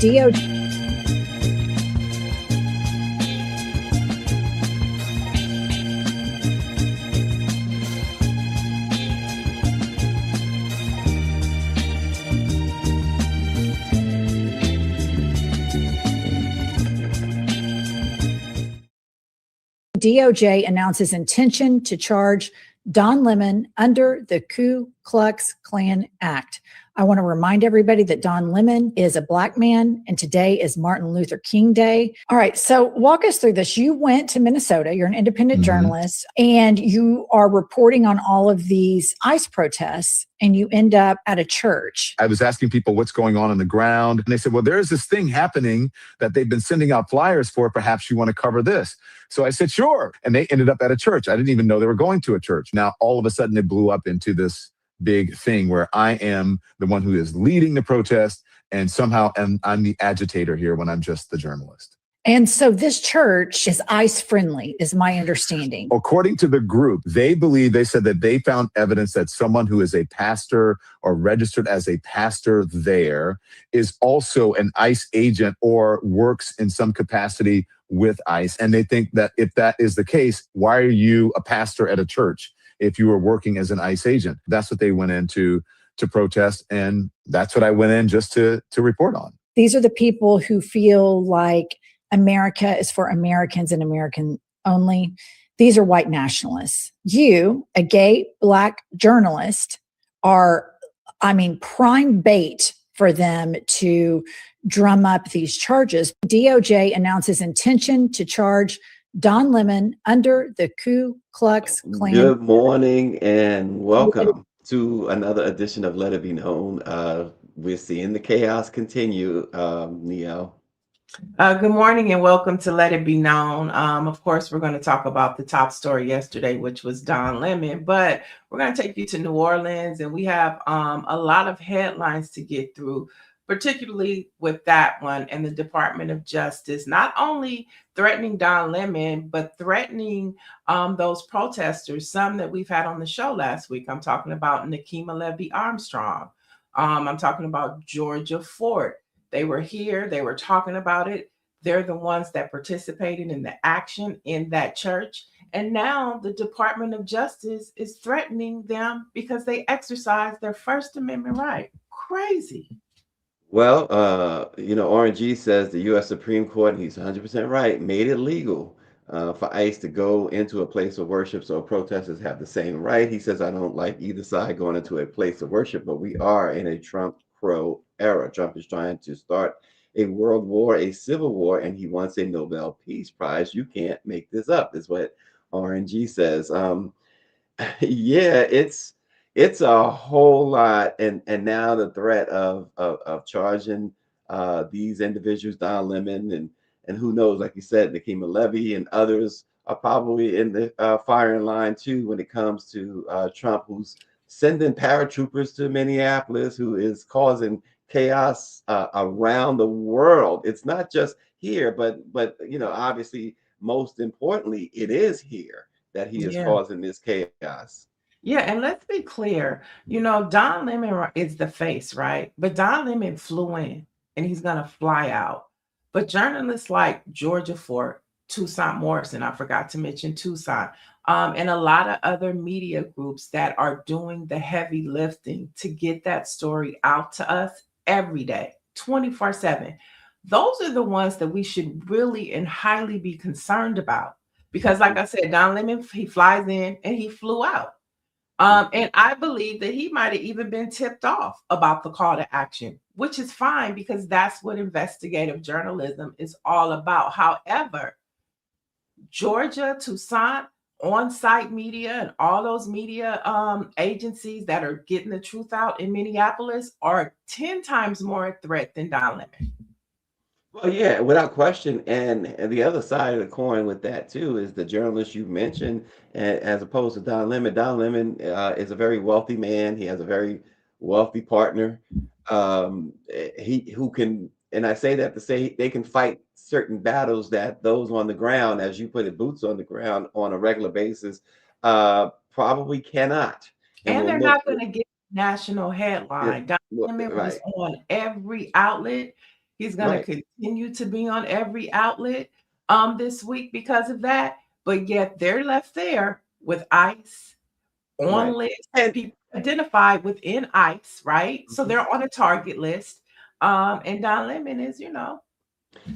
DOJ announces intention to charge Don Lemon under the Ku Klux Klan Act. I want to remind everybody that Don Lemon is a Black man, and today is Martin Luther King Day. All right, so walk us through this. You went to Minnesota. You're an independent journalist, and you are reporting on all of these ICE protests, and you end up at a church. I was asking people what's going on the ground, and they said, well, there's this thing happening that they've been sending out flyers for. Perhaps you want to cover this. So I said, sure. And they ended up at a church. I didn't even know they were going to a church. Now, all of a sudden, it blew up into this big thing where I am the one who is leading the protest, and somehow I'm the agitator here when I'm just the journalist. And so this church is ICE friendly, is my understanding. According to the group, they said that they found evidence that someone who is a pastor or registered as a pastor there is also an ICE agent or works in some capacity with ICE. And they think that if that is the case, why are you a pastor at a church if you were working as an ICE agent? That's what they went in to protest. And that's what I went in just to report on. These are the people who feel like America is for Americans and American only. These are white nationalists. You, a gay Black journalist, are, prime bait for them to drum up these charges. DOJ announces intention to charge Don Lemon under the Ku Klux Klan. Good morning and welcome to another edition of Let It Be Known. We're seeing the chaos continue, Niele. Good morning and welcome to Let It Be Known. Of course, we're going to talk about the top story yesterday, which was Don Lemon, but we're going to take you to New Orleans, and we have a lot of headlines to get through, particularly with that one and the Department of Justice, not only threatening Don Lemon, but threatening those protesters, some that we've had on the show last week. I'm talking about Nikema Levy Armstrong. I'm talking about Georgia Fort. They were here. They were talking about it. They're the ones that participated in the action in that church. And now the Department of Justice is threatening them because they exercised their First Amendment right. Crazy. Well, RNG says the U.S. Supreme Court, and he's 100% right, made it legal for ICE to go into a place of worship, so protesters have the same right. He says, I don't like either side going into a place of worship, but we are in a Trump-Crow era. Trump is trying to start a world war, a civil war, and he wants a Nobel Peace Prize. You can't make this up, is what RNG says. Yeah, it's a whole lot, and now the threat of charging these individuals, Don Lemon, and who knows, like you said, Nikema Levy and others are probably in the firing line too when it comes to Trump, who's sending paratroopers to Minneapolis, who is causing chaos around the world. It's not just here, but obviously, most importantly, it is here that he is causing this chaos. Yeah, and let's be clear, Don Lemon is the face, right? But Don Lemon flew in and he's going to fly out. But journalists like Georgia Fort, Tucson Morrison, I forgot to mention Tucson, and a lot of other media groups that are doing the heavy lifting to get that story out to us every day, 24/7. Those are the ones that we should really and highly be concerned about. Because like I said, Don Lemon, he flies in and he flew out. And I believe that he might have even been tipped off about the call to action, which is fine because that's what investigative journalism is all about. However, Georgia, Tucson, on-site media, and all those media agencies that are getting the truth out in Minneapolis are 10 times more a threat than Don Lemon. Well, yeah, without question. And the other side of the coin with that too is the journalist you mentioned, as opposed to Don Lemon. Don Lemon is a very wealthy man. He has a very wealthy partner. Who can, and I say that to say they can fight certain battles that those on the ground, as you put it, boots on the ground on a regular basis, probably cannot. And they're not going to get national headline. Don Lemon was on every outlet. He's going Right. to continue to be on every outlet this week because of that. But yet they're left there with ICE on Right. list, And people identified within ICE, right? So Mhm. they're on a target list. And Don Lemon is, on TV.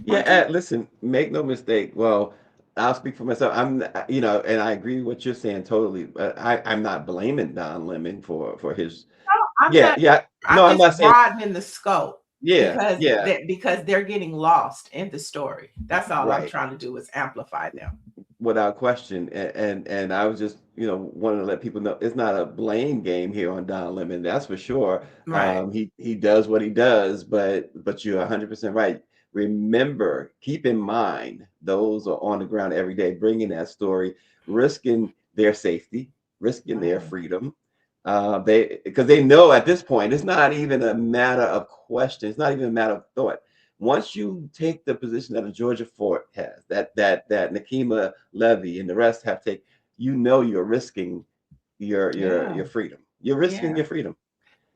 Yeah, listen, make no mistake. Well, I'll speak for myself. And I agree with what you're saying totally. I'm not blaming Don Lemon for his. No, I'm Yeah, not. yeah. No, I'm I'm just not saying. broadening the scope Yeah, yeah. because they're getting lost in the story. That's all I'm Right. trying to do is amplify them. Without question. And I was just, wanting to let people know it's not a blame game here on Don Lemon, that's for sure. Right. He does what he does, but you're 100% right. Remember, keep in mind, those are on the ground every day, bringing that story, risking their safety, risking their Right. freedom. Because they know at this point, it's not even a matter of question. It's not even a matter of thought. Once you take the position that a Georgia Fort has, that Nakima Levy and the rest have taken, you're risking your Yeah. freedom. You're risking Yeah. your freedom.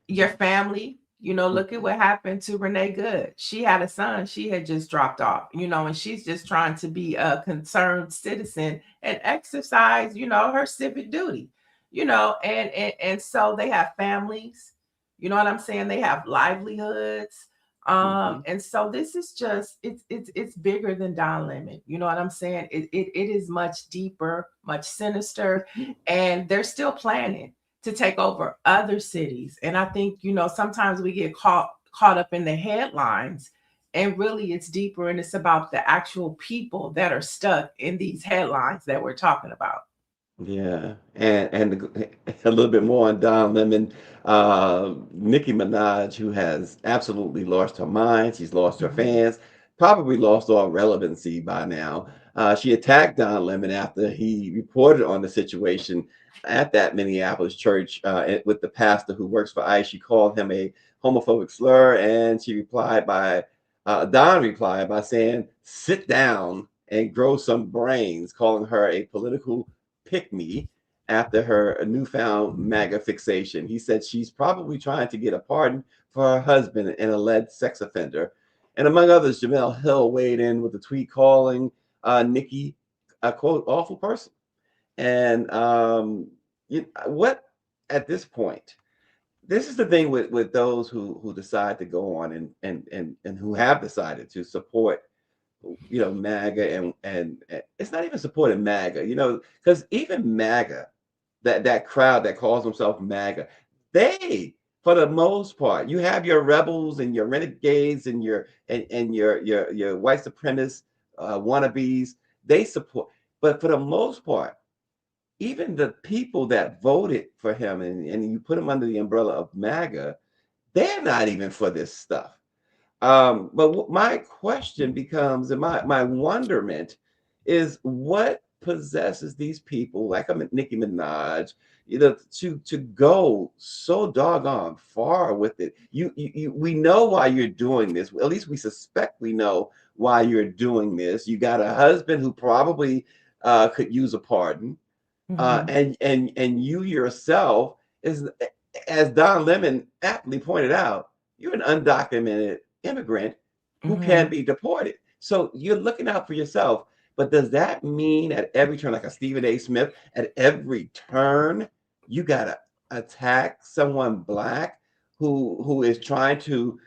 Your family, look at Mhm. what happened to Renee Good. She had a son, she had just dropped off, and she's just trying to be a concerned citizen and exercise, her civic duty, and so they have families, you know what I'm saying? They have livelihoods. Mhm. And so this is just it's bigger than Don Lemon. You know what I'm saying? It is much deeper, much sinister, and they're still planning to take over other cities. And I think, sometimes we get caught up in the headlines, and really it's deeper, and it's about the actual people that are stuck in these headlines that we're talking about. Yeah, and a little bit more on Don Lemon. Nicki Minaj, who has absolutely lost her mind, she's lost her Mhm. fans, probably lost all relevancy by now. She attacked Don Lemon after he reported on the situation at that Minneapolis church with the pastor who works for ICE. She called him a homophobic slur, and Don replied by saying, "Sit down and grow some brains," calling her a political pick me after her newfound MAGA fixation. He said she's probably trying to get a pardon for her husband, an alleged sex offender. And among others, Jamel Hill weighed in with a tweet calling Nikki a quote awful person. And what at this point, this is the thing with those who decide to go on and who have decided to support MAGA and it's not even supporting MAGA, because even MAGA, that crowd that calls themselves MAGA, they, for the most part, you have your rebels and your renegades and your white supremacist wannabes. They support, but for the most part, even the people that voted for him and you put them under the umbrella of MAGA, they're not even for this stuff. But my question becomes, and my wonderment is, what possesses these people, like I'm Nicki Minaj, to go so doggone far with it. We know why you're doing this. At least we suspect we know why you're doing this. You got a husband who probably could use a pardon, Mhm. and you yourself is, as Don Lemon aptly pointed out, you're an undocumented immigrant who can Mhm. be deported. So you're looking out for yourself. But does that mean at every turn, like a Stephen A. Smith, at every turn, you gotta attack someone black who is trying to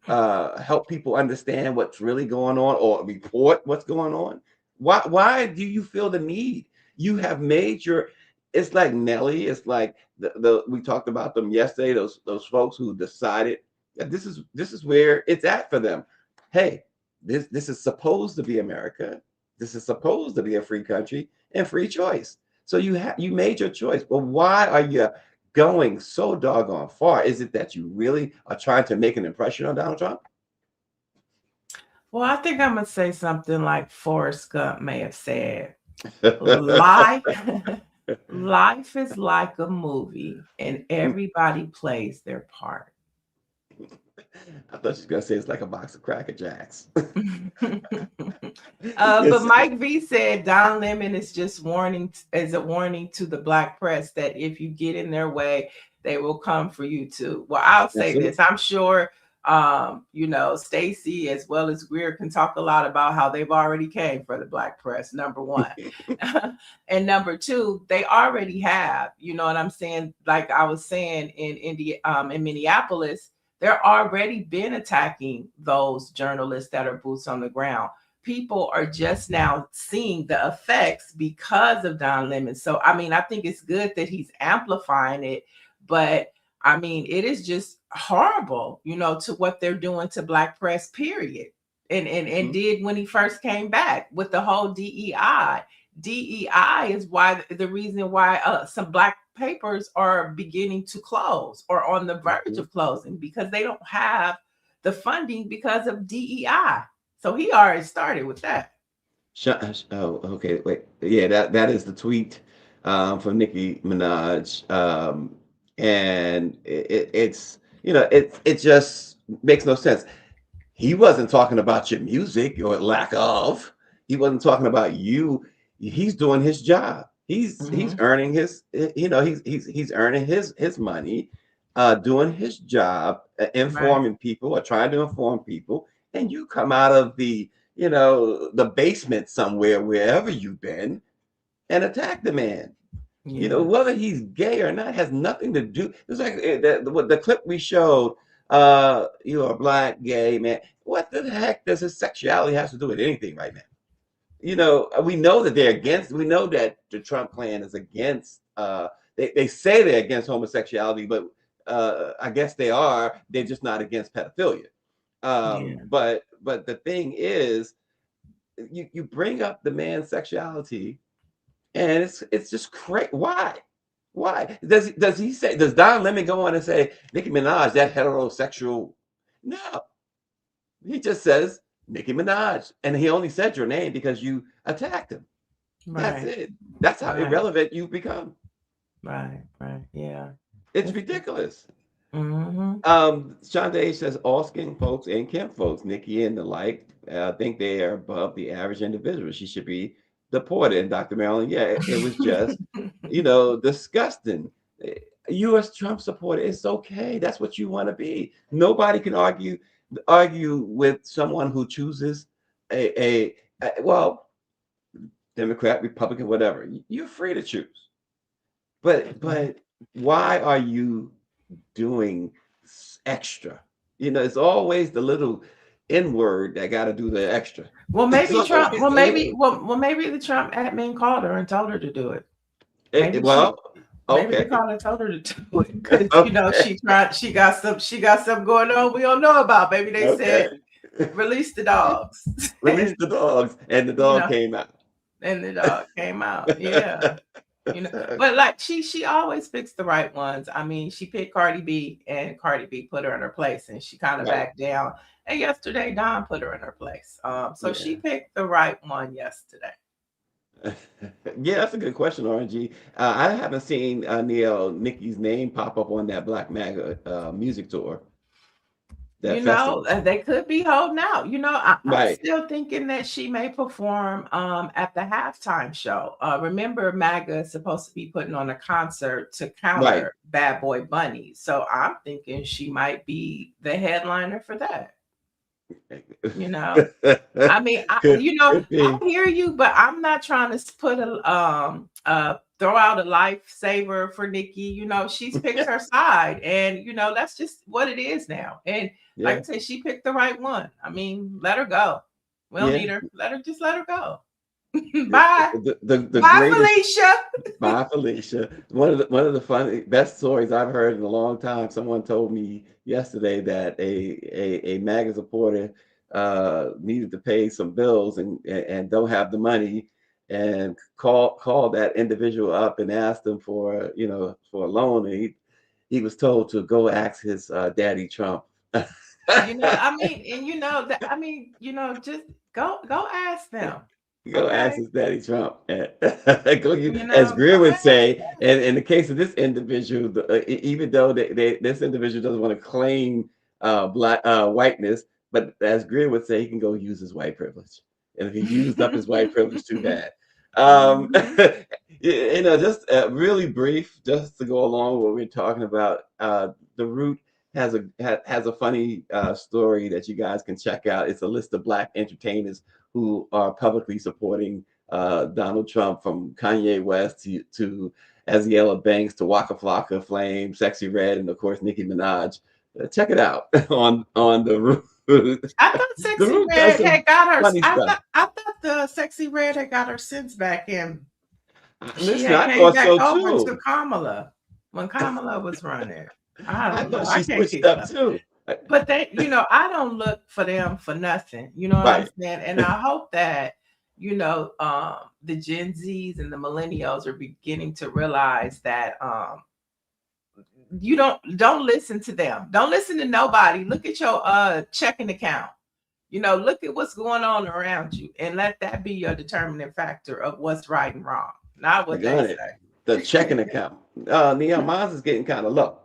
help people understand what's really going on or report what's going on? Why do you feel the need? You have made your, it's like Nelly, it's like the we talked about them yesterday, those folks who decided that this is where it's at for them. Hey, this is supposed to be America. This is supposed to be a free country and free choice. So you made your choice. But why are you going so doggone far? Is it that you really are trying to make an impression on Donald Trump? Well, I think I'm gonna say something like Forrest Gump may have said. Life, life is like a movie, and everybody plays their part. I thought you were gonna say it's like a box of Cracker Jacks. But Yes. Mike V said Don Lemon is just as a warning to the black press that if you get in their way, they will come for you too. Well, I'll say this: Absolutely. I'm sure You know, Stacy as well as Greer can talk a lot about how they've already came for the Black press, number one. And number two, they already have, you know what I'm saying? Like I was saying in Minneapolis, they're already been attacking those journalists that are boots on the ground. People are just now seeing the effects because of Don Lemon. So, I mean, I think it's good that he's amplifying it, but I mean, it is just horrible, you know, to what they're doing to Black press, period. And did when he first came back with the whole DEI. DEI is why the reason why some Black papers are beginning to close or on the verge of closing, because they don't have the funding because of DEI. So he already started with that. Oh, okay. Wait. Yeah, that is the tweet from Nicki Minaj. And it's, you know, it just makes no sense. He wasn't talking about your music or lack of. He wasn't talking about you. He's doing his job. He's earning his, you know, he's earning his money, doing his job, informing people or trying to inform people. And you come out of the, you know, the basement somewhere, wherever you've been, and attack the man. You know, whether he's gay or not has nothing to do. It's like the clip we showed. You're a Black gay man. What the heck does his sexuality have to do with anything right now? You know, we know that they're against. We know that the Trump clan is against. They say they're against homosexuality, but I guess they are. They're just not against pedophilia. But the thing is, you bring up the man's sexuality, and it's just crazy. Why does he say, does Don Lemon go on and say Nicki Minaj that heterosexual? No, he just says Nicki Minaj, and he only said your name because you attacked him. That's it. That's how irrelevant you've become. Right. Yeah, it's ridiculous. Sean Day says all skin folks and Kim folks, Nikki and the like, think they are above the average individual. She should be deported. And Dr. Marilyn, yeah, it was just, you know, disgusting. U.S. Trump supporter, it's okay. That's what you want to be. Nobody can argue with someone who chooses a well, Democrat, Republican, whatever. You're free to choose. But why are you doing extra? You know, it's always the little N word that got to do the extra. Well, maybe Trump. Well, maybe the Trump admin called her and told her to do it. Maybe they called her and told her to do it because you know she got something going on we don't know about. Maybe they said release the dogs. Release the dogs, and the dog came out. And the dog came out. Yeah. You know, but like she always picks the right ones. I mean, she picked Cardi B, and Cardi B put her in her place, and she kind of backed down. And yesterday, Don put her in her place. So she picked the right one yesterday. Yeah, that's a good question, RNG. I haven't seen Niele Nikki's name pop up on that Black MAGA music tour. You know, they could be holding out. You know, I'm still thinking that she may perform at the halftime show. Remember, MAGA is supposed to be putting on a concert to counter Bad Boy Bunny. So I'm thinking she might be the headliner for that. You know, I mean, I hear you, but I'm not trying to put throw out a lifesaver for Nikki. You know, she's picked her side, and you know that's just what it is now. And like I said, she picked the right one. I mean, let her go. We don't need her. Let her go. Bye. Bye, Felicia. Bye, Felicia. One of the best stories I've heard in a long time. Someone told me yesterday that a MAGA supporter needed to pay some bills and don't have the money, and called that individual up and asked them for a loan, and he was told to go ask his daddy Trump. You know, I mean, and you know that just go ask them. Go ask his daddy Trump. As Greer would say, and in the case of this individual, even though this individual doesn't want to claim whiteness, but as Greer would say, he can go use his white privilege. And if he used up his white privilege, too bad. Just really brief, just to go along with what we're talking about. The root has a funny story that you guys can check out. It's a list of Black entertainers who are publicly supporting Donald Trump, from Kanye West to Aziella Banks to Waka Flocka, Flame, Sexy Red, and of course Nicki Minaj. Check it out on the Root. I thought The Sexy Root does Red some had got her. funny stuff. I thought the Sexy Red had got her sense back in. She Listen, had I came thought back so over too. to Kamala when Kamala was running. I I don't know. thought I she can't switched keep up up. too. But they, I don't look for them for nothing. You know what I'm Right. saying? And I hope that, the Gen Zs and the millennials are beginning to realize that you don't listen to them. Don't listen to nobody. Look at your checking account. Look at what's going on around you, and let that be your determining factor of what's right and wrong, not I what got they it. The checking account. Neil, mine is getting kind of low.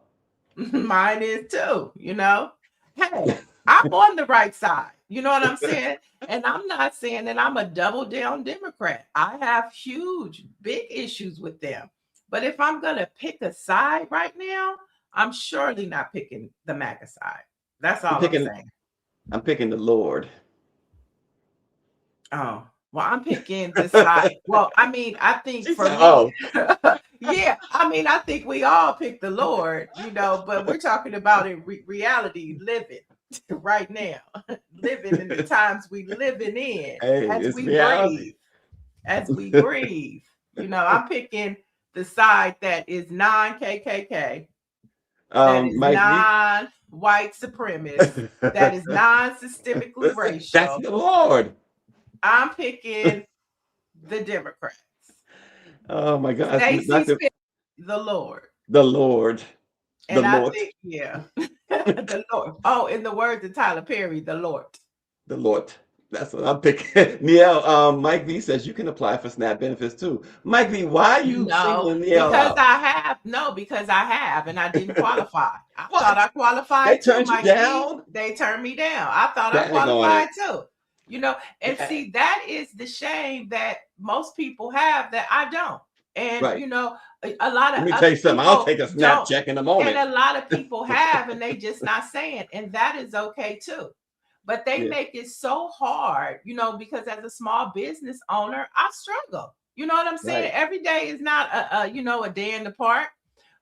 say. Mine is too. Hey, I'm on the right side. You know what I'm saying? And I'm not saying that I'm a double down Democrat. I have huge, big issues with them. But if I'm gonna pick a side right now, I'm surely not picking the MAGA side. That's all I'm saying. I'm picking the Lord. Oh, well, I'm picking the side. Well, I mean, I think She for said, me, "Oh, yeah, I mean, I think we all pick the Lord, but we're talking about in reality living right now, living in the times we living in hey, as it's we reality." breathe. I'm picking the side that is non-KKK, that is Mike V. non-white supremacist, that is non-systemically Listen, that's racial. the Lord. I'm picking the Democrats. Oh my gosh, Stacy's picking the Lord. the Lord, the And I Lord, think, yeah, the Lord. Oh, in the words of Tyler Perry, the Lord. the Lord. That's what I'm picking. Niele, Mike V says you can apply for SNAP benefits too. Mike V, why are you No, singling Niele because out? I have. No, because I have, and I didn't qualify. I thought What? I They qualified too, turned you Mike V. down? They turned me down. I thought I Dang on it. qualified too. And see, that is the shame that most people have that I don't. And Right. a lot Let of me tell other you something. I'll people take a SNAP don't, check in a and moment. a lot of people have, and they just not saying, and that is okay too. But they Yeah. make it so hard, because as a small business owner, I struggle. You know what I'm saying? Right. Every day is not a day in the park.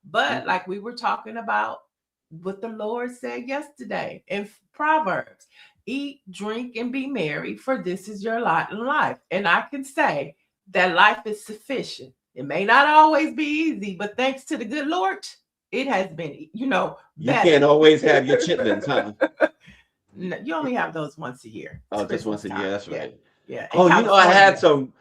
But Mhm. like we were talking about what the Lord said yesterday in Proverbs, eat, drink, and be merry, for this is your lot in life. And I can say that life is sufficient. It may not always be easy, but thanks to the good Lord, it has been, You better. can't always have your chitlins, huh? No, you only have those once a year. It's Oh, just Christmas once a year. time. That's Yeah. right. Yeah. In Oh, I had California. some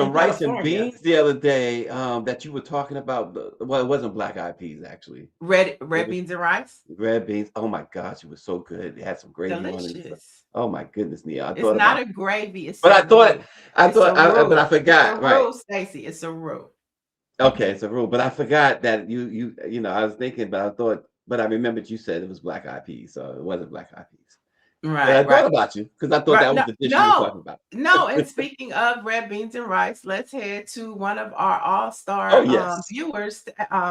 In rice and California. beans the other day that you were talking about. Well, it wasn't black eyed peas actually. Red It was beans and rice. red beans. Oh my gosh, it was so good. It had some gravy on it and stuff. Delicious. Oh my goodness, Nia. I It's thought not about a you. gravy, it's But a I thought roux. I It's a thought but I roux. It's a forgot, right. roux, Stacy. It's a roux. Okay, it's a rule. But I forgot that I was thinking, but I remembered you said it was black eyed peas, so it wasn't black eyed peas. But I Right, thought right. about you because I thought Right. that was No, the dish you were no, talking about. no. And speaking of red beans and rice, let's head to one of our Oh all-star yes. viewers.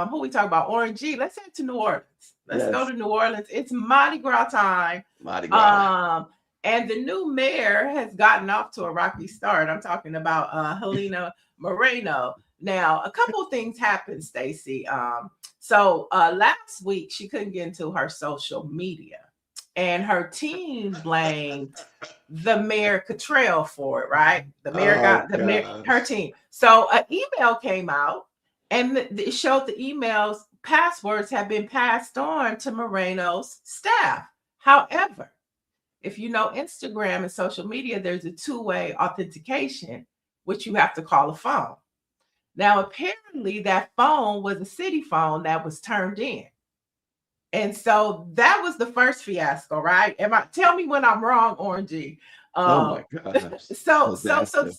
Who we talk about, Orange G. Let's head to New Orleans. Let's go Yes. to New Orleans. It's Mardi Gras time. Mardi Gras. And the new mayor has gotten off to a rocky start. I'm talking about Helena Moreno. Now, a couple of things happened, Stacy. So last week she couldn't get into her social media, and her team blamed the mayor Cottrell for it. Right? The mayor Oh got the mayor, her gosh. team. So an email came out, and it showed the emails passwords have been passed on to Moreno's staff. However, if you know Instagram and social media, there's a two-way authentication, which you have to call a phone. Now, apparently, that phone was a city phone that was turned in. And so that was the first fiasco, right? Tell me when I'm wrong, Orangey. Oh Um, my gosh. Disaster.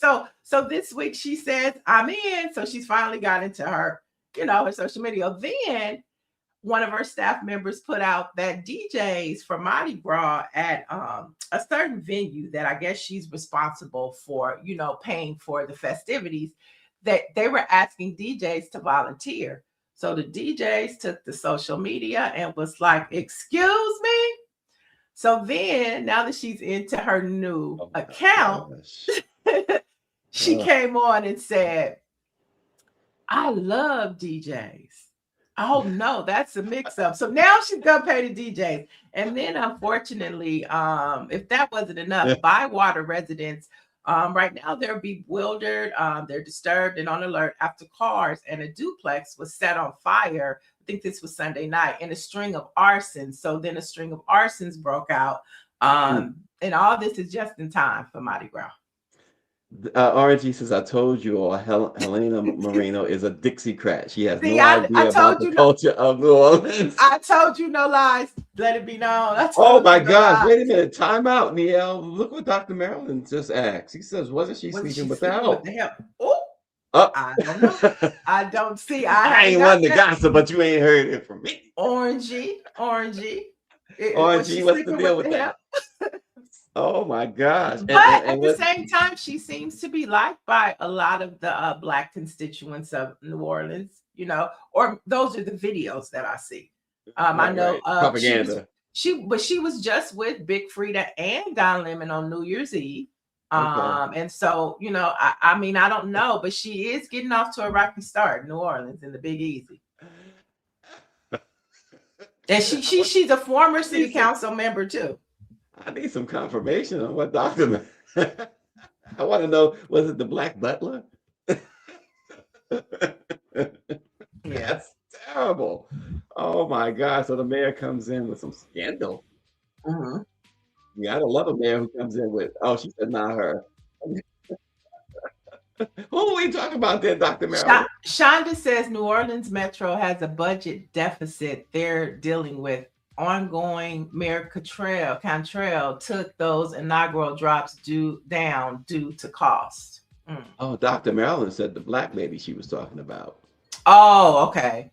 so this week she says, I'm in. So she's finally got into her social media. Then one of her staff members put out that DJs for Mardi Gras at a certain venue that I guess she's responsible for, paying for the festivities, that they were asking DJs to volunteer. So the DJs took to social media and was like, excuse me. So then, now that she's into her new account, she came on and said, I love DJs. Oh no, that's a mix-up. So now she's gonna pay the DJs. And then unfortunately, if that wasn't enough, Bywater residents right now they're bewildered, they're disturbed and on alert after cars and a duplex was set on fire. I think this was Sunday night, in a string of arsons. So then a string of arsons broke out. And all this is just in time for Mardi Gras. RNG says, I told you all, Helena Moreno is a Dixiecrat. She has no idea about the culture of New Orleans. I told you no lies. Let it be known. Oh my gosh. Wait a minute. Time out, Niele. Look what Dr. Marilyn just asked. He says, wasn't she sleeping with the help? Oh, I don't know. I don't see. I ain't one to gossip, but you ain't heard it from me. Orangey. Orangey, what's the deal with that? Oh my gosh. But at the same time, she seems to be liked by a lot of the Black constituents of New Orleans, you know, or those are the videos that I see. I know propaganda. She was just with Big Frida and Don Lemon on New Year's Eve. And so, you know, I mean, I don't know, but she is getting off to a rocky start, New Orleans in the Big Easy. And she's a former city council member too. I need some confirmation on what Dr. I want to know, was it the Black Butler? That's terrible. Oh my God. So the mayor comes in with some scandal. You gotta love a mayor who comes in with, oh, she said not her. Who are we talking about there, Dr. Marilyn? Shonda says New Orleans Metro has a budget deficit they're dealing with. Ongoing. Mayor Cantrell took those inaugural drops down due to cost. Oh, Dr. Marilyn said the Black lady she was talking about. Oh, okay.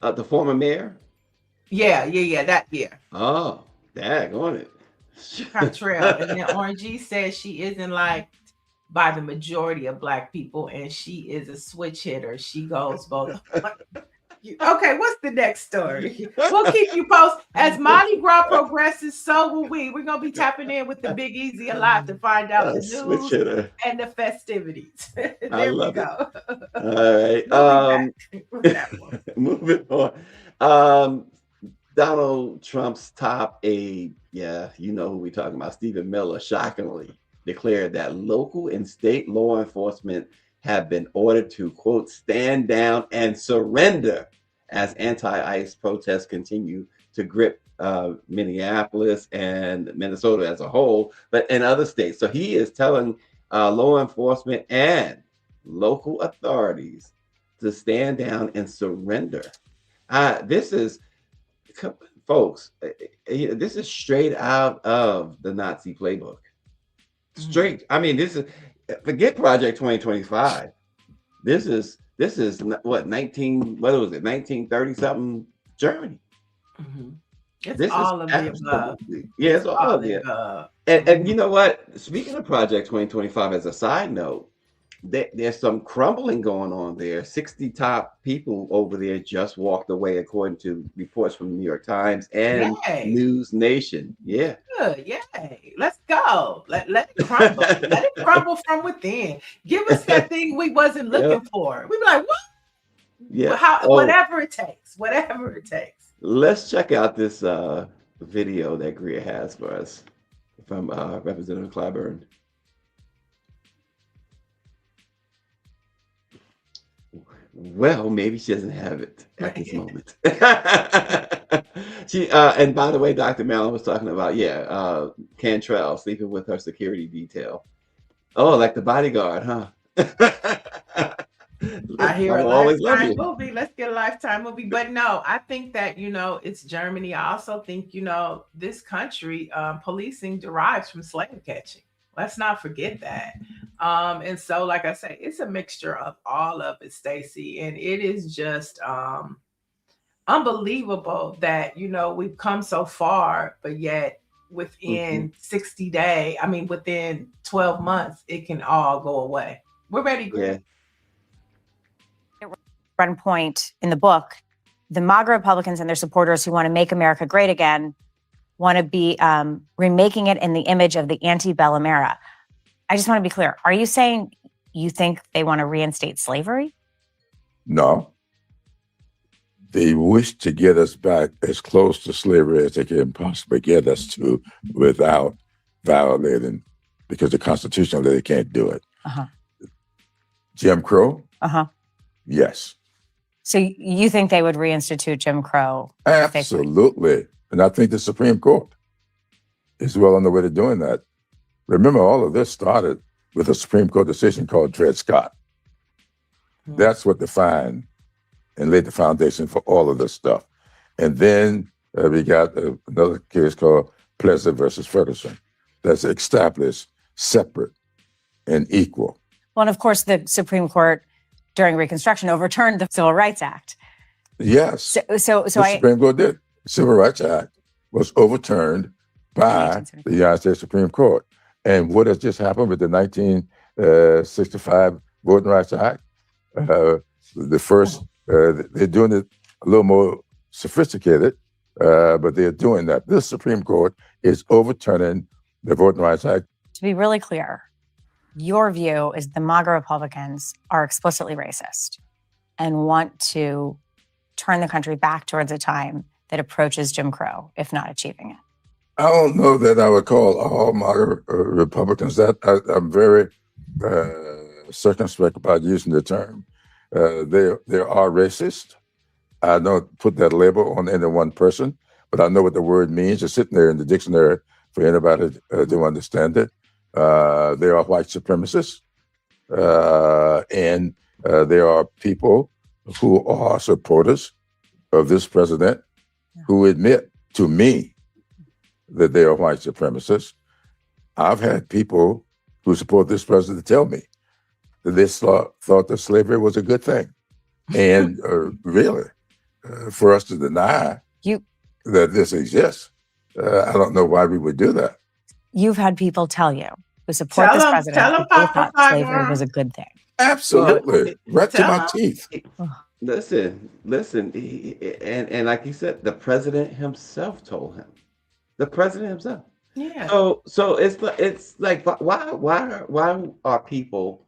The former mayor? Yeah. Oh, daggone it. Cantrell. And then Orangey says she isn't liked by the majority of Black people, and she is a switch hitter. She goes both. Okay, what's the next story? We'll keep you posted. As Mardi Gras progresses, so will we. We're going to be tapping in with the Big Easy a lot to find out the news and the festivities. There we go. All right. Moving on. Donald Trump's top aide, you know who we're talking about, Stephen Miller, shockingly declared that local and state law enforcement have been ordered to, quote, stand down and surrender as anti-ICE protests continue to grip Minneapolis and Minnesota as a whole, but in other states. So he is telling law enforcement and local authorities to stand down and surrender. This is, folks, this is straight out of the Nazi playbook. Straight. I mean, this is, forget Project 2025. This is what 1930 something Germany. It's all of the above. Yeah, it's all of the above. And you know what? Speaking of Project 2025, as a side note, there's some crumbling going on there. 60 top people over there just walked away, according to reports from the New York Times and News Nation. Yeah. Good. Yay. Let's go. Let it crumble. Let it crumble from within. Give us that thing we wasn't looking for. We'd be like, what? Yeah. Whatever it takes. Whatever it takes. Let's check out this video that Greer has for us from Representative Clyburn. Well, maybe she doesn't have it at this moment. She and by the way, Dr. Marilyn was talking about Cantrell sleeping with her security detail. Oh, like the bodyguard, huh? I hear a Lifetime movie. Let's get a Lifetime movie. But no, I think that, you know, it's Germany. I also think, you know, this country, policing derives from slave catching. Let's not forget that. And so, like I say, it's a mixture of all of it, Stacy. And it is just unbelievable that, you know, we've come so far, but yet within 60 days, I mean, within 12 months, it can all go away. We're ready, Greg. one point in the book, the MAGA Republicans and their supporters who want to make America great again want to be remaking it in the image of the antebellum era. I just want to be clear. Are you saying you think they want to reinstate slavery? No. They wish to get us back as close to slavery as they can possibly get us to without violating, because the Constitution, they can't do it. Uh-huh. Jim Crow? Uh-huh. Yes. So you think they would reinstitute Jim Crow? Absolutely. And I think the Supreme Court is well on the way to doing that. Remember, all of this started with a Supreme Court decision called Dred Scott. That's what defined and laid the foundation for all of this stuff. And then we got another case called Plessy versus Ferguson that's established separate and equal. Well, and of course, the Supreme Court during Reconstruction overturned the Civil Rights Act. Yes. The Supreme Court did. The Civil Rights Act was overturned by the United States Supreme Court. And what has just happened with the 1965 Voting Rights Act? The first, they're doing it a little more sophisticated, but they're doing that. This Supreme Court is overturning the Voting Rights Act. To be really clear, your view is the MAGA Republicans are explicitly racist and want to turn the country back towards a time that approaches Jim Crow, if not achieving it. I don't know that I would call all MAGA Republicans that. I'm very circumspect about using the term. They are racist. I don't put that label on any one person, but I know what the word means. It's sitting there in the dictionary for anybody to understand it. They are white supremacists, and there are people who are supporters of this president who admit to me that they are white supremacists. I've had people who support this president tell me that they thought that slavery was a good thing. And really, for us to deny that this exists, I don't know why we would do that. You've had people tell you who support this president that they thought slavery was a good thing. Absolutely. Right to my teeth. Listen, and like you said, the president himself told him. The president himself. Yeah. So it's like why are people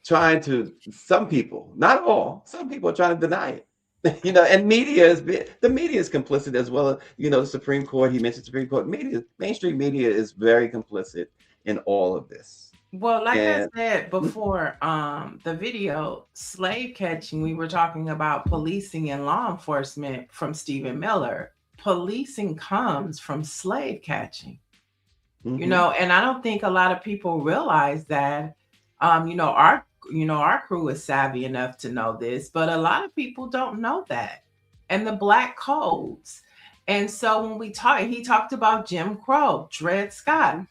trying to, some people, not all, some people are trying to deny it. You know, and the media is complicit as well. You know, the Supreme Court, he mentioned Supreme Court, mainstream media is very complicit in all of this. Well, like I said before, the video slave catching, we were talking about policing and law enforcement from Stephen Miller. Policing comes from slave catching, you know, and I don't think a lot of people realize that. Our crew is savvy enough to know this, but a lot of people don't know that, and the black codes. And so when he talked about Jim Crow, Dred Scott,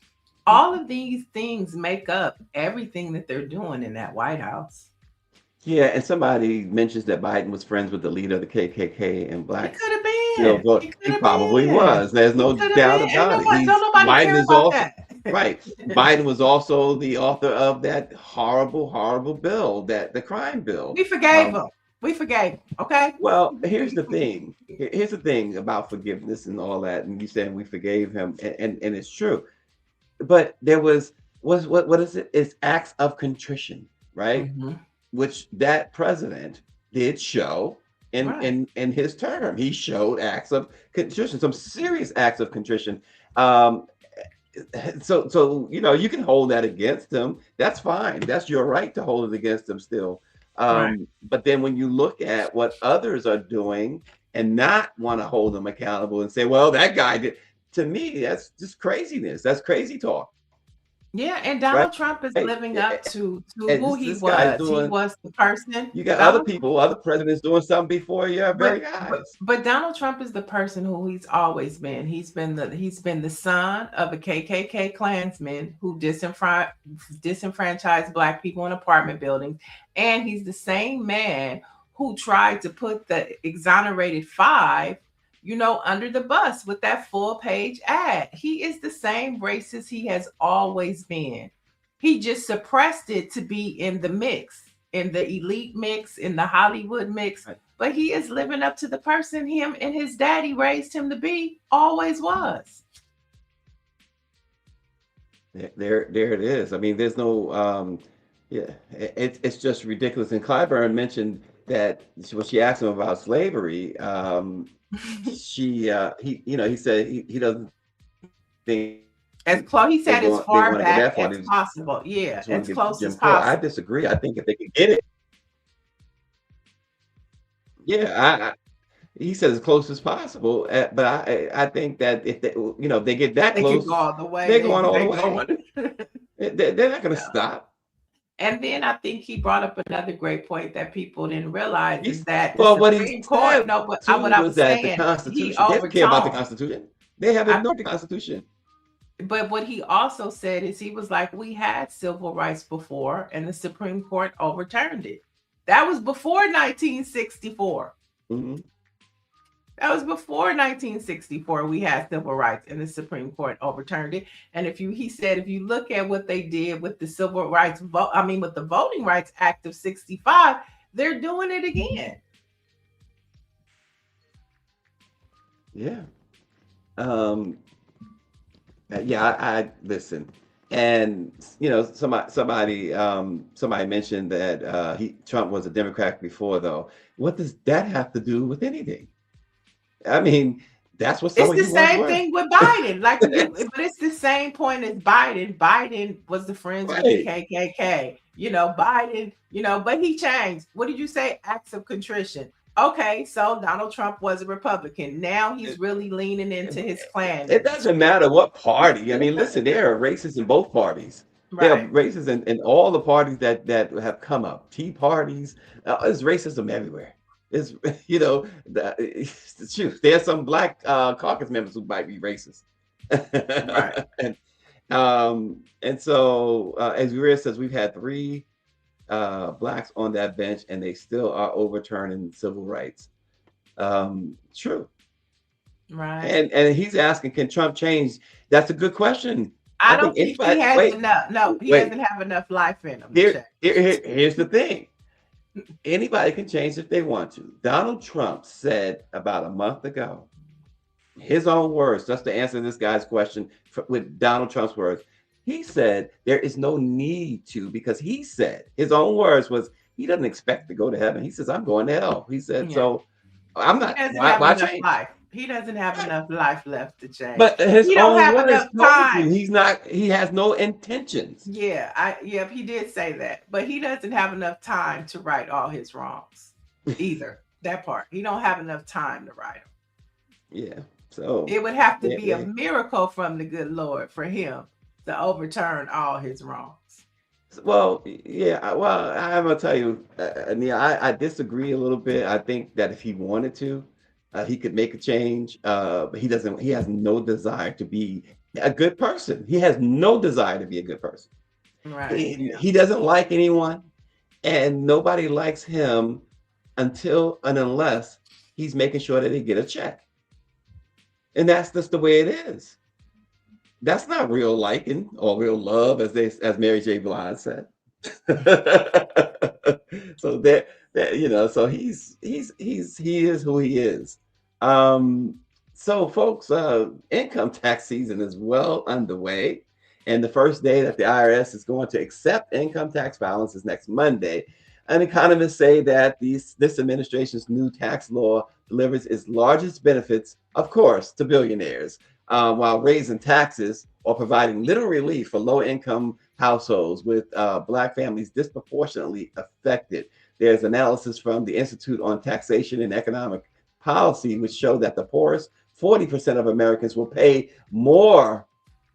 all of these things make up everything that they're doing in that White House. Yeah, and somebody mentions that Biden was friends with the leader of the KKK and black. He could have been. He probably was. There's no doubt about it. Biden is also right. Biden was also the author of that horrible bill, the crime bill. We forgave him. We forgave him. Okay. Well, here's the thing. Here's the thing about forgiveness and all that. And you said we forgave him, and it's true. But there was what is it? It's acts of contrition, right? Which that president did show in his term. He showed acts of contrition, some serious acts of contrition. So you know, you can hold that against him. That's fine. That's your right to hold it against him still. But then when you look at what others are doing and not want to hold them accountable and say, well, that guy did, to me, that's just craziness. That's crazy talk. Yeah, and Donald Trump is living up to who he was. He was the person. You got other presidents doing something before your very eyes. But Donald Trump is the person who he's always been. He's been the son of a KKK Klansman who disenfranchised Black people in apartment buildings, and he's the same man who tried to put the exonerated 5, under the bus with that full-page ad. He is the same racist he has always been. He just suppressed it to be in the mix. in the elite mix, in the Hollywood mix, Right. but he is living up to the person him and his daddy raised him to be, always was. There it is. I mean, there's no, yeah, it's just ridiculous. And Clyburn mentioned that when she asked him about slavery, he said he doesn't think As close, he said, as they far want to go back that far. as They possible. Yeah, just want as to get to close Jim as Crow. I possible. disagree. I think if they could get it, yeah, he said as close as possible. But I think that if they get that They could close, go all the way. they're going all They the way. going. They're not going to Yeah. stop. And then I think he brought up another great point that people didn't realize is that the Well, what he Supreme Court, said no, but too what I was was that the saying, he Constitution, they don't care about the overtoned. Constitution. They have I- ignored the Constitution. But what he also said is he was like, we had civil rights before, and the Supreme Court overturned it. That was before 1964. Mhm. That was before 1964. We had civil rights, and the Supreme Court overturned it. And he said, if you look at what they did with the civil rights vote, with the Voting Rights Act of 65, they're doing it again. Yeah. Yeah, I listen. And somebody mentioned that Trump was a Democrat before, though. What does that have to do with anything? I mean, that's what some It's of the you ones same were. thing with Biden. But it's the same point as Biden. Biden was the friends with the Right. KKK. Biden, but he changed. What did you say? Acts of contrition. Okay, so Donald Trump was a Republican. Now he's really leaning into his Klan. It doesn't matter what party. I mean, listen, there are races in both parties. There are Right. races in all the parties that have come up. Tea parties. There's racism everywhere. It's shoot, there's some black caucus members who might be racist. Right. And so as Uriah says, we've had 3 blacks on that bench, and they still are overturning civil rights. True. Right. And he's asking, can Trump change? That's a good question. I don't think he has enough. No, he wait. doesn't have enough life in him. to change. Here's the thing. Anybody can change if they want to. Donald Trump said about a month ago, his own words, just to answer this guy's question with Donald Trump's words, he said there is no need to, because he said his own words was he doesn't expect to go to heaven. He says, I'm going to hell. He said, Yeah. so I'm not. He doesn't Why have enough change? life. He doesn't have enough life left to change. But his He don't own have words enough told time. you he's not. He has no intentions. Yeah, he did say that, but he doesn't have enough time to right all his wrongs either. That part, he don't have enough time to right them. Yeah, so It would have to Yeah, be a yeah. miracle from the good Lord for him to overturn all his wrongs. well, yeah. Well, I'm gonna tell you, Niele, I disagree a little bit. I think that if he wanted to, he could make a change. But he doesn't. He has no desire to be a good person. He has no desire to be a good person. Right. He doesn't like anyone, and nobody likes him until and unless he's making sure that they get a check. And that's just the way it is. That's not real liking or real love, as Mary J. Blige said. So so he is who he is. So folks, income tax season is well underway, and the first day that the IRS is going to accept income tax filings is next Monday. And economists say that this administration's new tax law delivers its largest benefits, of course, to billionaires, while raising taxes or providing little relief for low-income households, with Black families disproportionately affected. There's analysis from the Institute on Taxation and Economic Policy, which show that the poorest 40% of Americans will pay more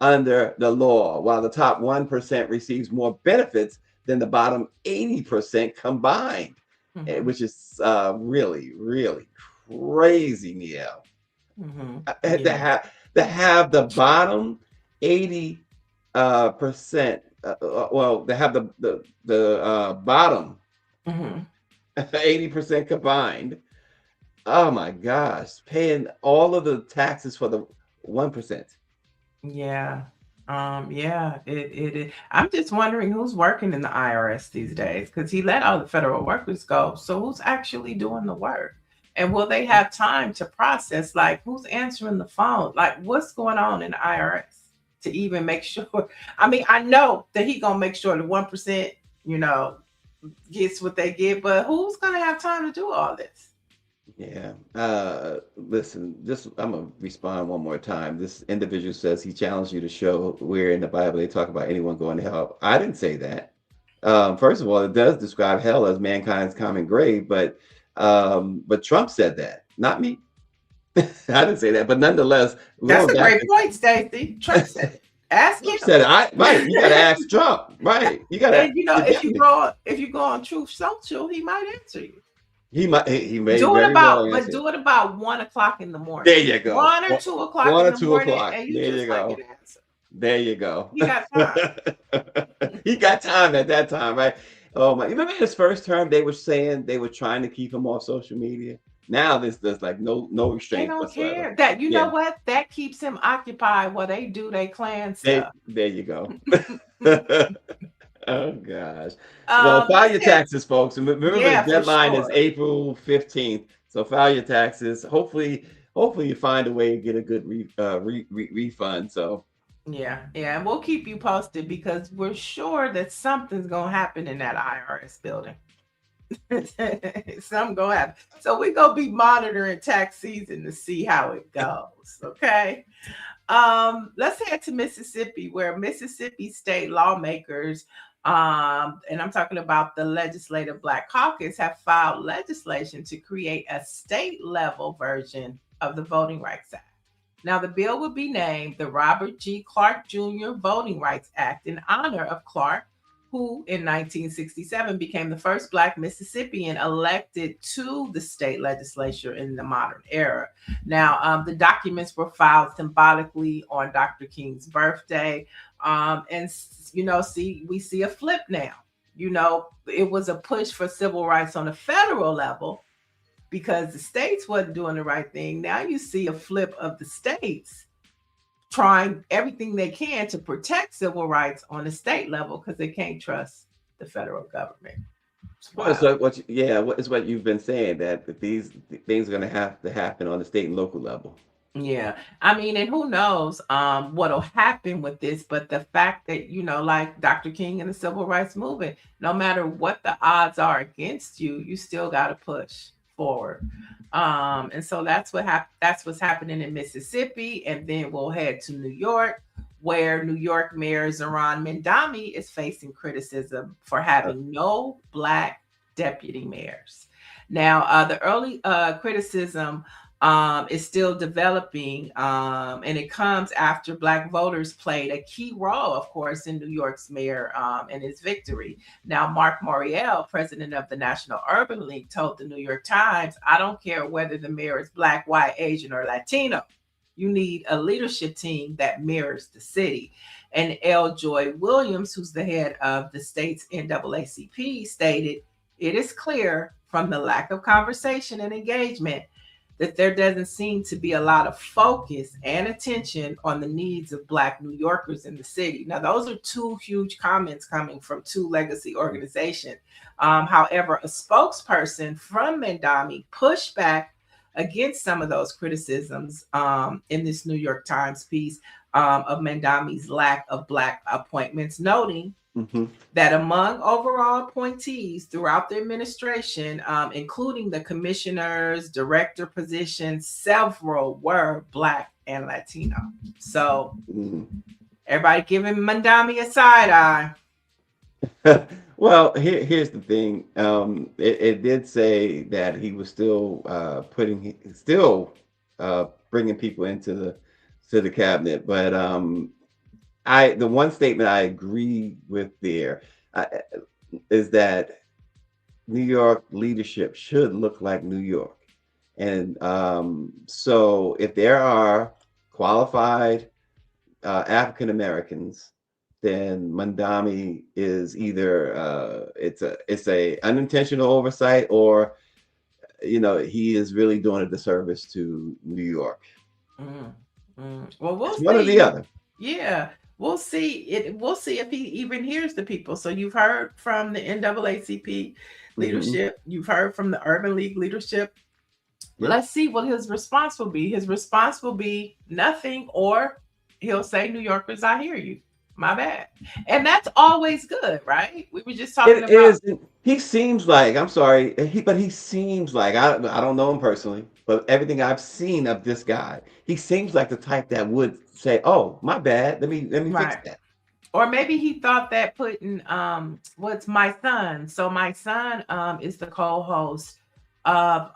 under the law, while the top 1% receives more benefits than the bottom 80% combined, which is really, really crazy, Niele. To have the bottom 80% well, they have the bottom 80% combined. Oh my gosh, paying all of the taxes for the 1%. Yeah. Yeah, it. I'm just wondering who's working in the IRS these days because he let all the federal workers go. So who's actually doing the work? And will they have time to process? Like, who's answering the phone? Like, what's going on in the IRS to even make sure? I mean, I know that he gonna make sure the 1%, you know, gets what they get, but who's gonna have time to do all this? Yeah. Listen, just I'm gonna respond one more time. This individual says he challenged you to show where in the Bible they talk about anyone going to hell. I didn't say that. First of all, it does describe hell as mankind's common grave, but Trump said that, not me. I didn't say that, but nonetheless, That's going a back great point, Stacy. Trump said it. Ask him. Trump said it. Right. You gotta ask Trump. Right. You gotta. And you know, if you definitely. go on Truth Social, he might answer you. He may Do it very well about, but answer. do it about 1 o'clock in the morning. There you go. 1 or 2 o'clock One in or the two morning, o'clock. and you There just you like go. an answer. There you go. He got time. He got time at that time, right? Oh my! You remember his first term? They were saying they were trying to keep him off social media. Now there's like no They restraints don't whatsoever. care. That you Yeah. know what? That keeps him occupied while they do their clan There stuff. you go. Oh gosh. Well, file Let's your head. taxes, folks. And remember the Yeah, for deadline is sure. April 15th. So file your taxes. Hopefully you find a way to get a good refund. So Yeah, and we'll keep you posted because we're sure that something's gonna happen in that IRS building. Something gonna happen. So we're gonna be monitoring tax season to see how it goes. Okay. Let's head to Mississippi, where Mississippi state lawmakers, and I'm talking about the Legislative Black Caucus, have filed legislation to create a state level version of the Voting Rights Act. Now, the bill would be named the Robert G. Clark Jr. Voting Rights Act in honor of Clark, who in 1967 became the first Black Mississippian elected to the state legislature in the modern era. Now, the documents were filed symbolically on Dr. King's birthday. And, you know, we see a flip now. You know, it was a push for civil rights on a federal level because the states wasn't doing the right thing. Now you see a flip of the states trying everything they can to protect civil rights on the state level because they can't trust the federal government. well, it's like what you've been saying that these things are going to have to happen on the state and local level. Yeah. I mean, and who knows what'll happen with this, but the fact that, you know, like Dr. King and the civil rights movement, no matter what the odds are against you, you still got to push forward. And so that's what's happening in Mississippi. And then we'll head to New York, where New York Mayor Zohran Mamdani is facing criticism for having no Black deputy mayors. Now, the early criticism is still developing, and it comes after Black voters played a key role, of course, in New York's mayor and his victory. Now, Mark Morial, president of the National Urban League, told the New York Times, "I don't care whether the mayor is Black, white, Asian, or Latino. You need a leadership team that mirrors the city." And L. Joy Williams, who's the head of the state's NAACP, stated, "It is clear from the lack of conversation and engagement that there doesn't seem to be a lot of focus and attention on the needs of Black New Yorkers in the city." Now, those are two huge comments coming from two legacy organizations. However, a spokesperson from Mamdani pushed back against some of those criticisms in this New York Times piece of Mamdani's lack of Black appointments, noting that among overall appointees throughout the administration, including the commissioners, director positions, several were Black and Latino. So everybody giving Mamdani a side eye. Well, here's the thing. It did say that he was still bringing people into the cabinet, but the one statement I agree with there is that New York leadership should look like New York. And so if there are qualified African Americans, then Mamdani is either it's a unintentional oversight, or he is really doing a disservice to New York. Well, we'll It's see. one or the other. Yeah. we'll see. We'll see if he even hears the people. So you've heard from the NAACP leadership. You've heard from the Urban League leadership. Yep. Let's see what his response will be. His response will be nothing, or he'll say, New Yorkers, I hear you. My bad. And that's always good, right? We were just talking It about is. He seems like, I'm sorry, but he seems like, I don't know him personally, but everything I've seen of this guy, he seems like the type that would say, "Oh, my bad. Let me fix right. that." Or maybe he thought that putting what's my son. So my son is the co-host of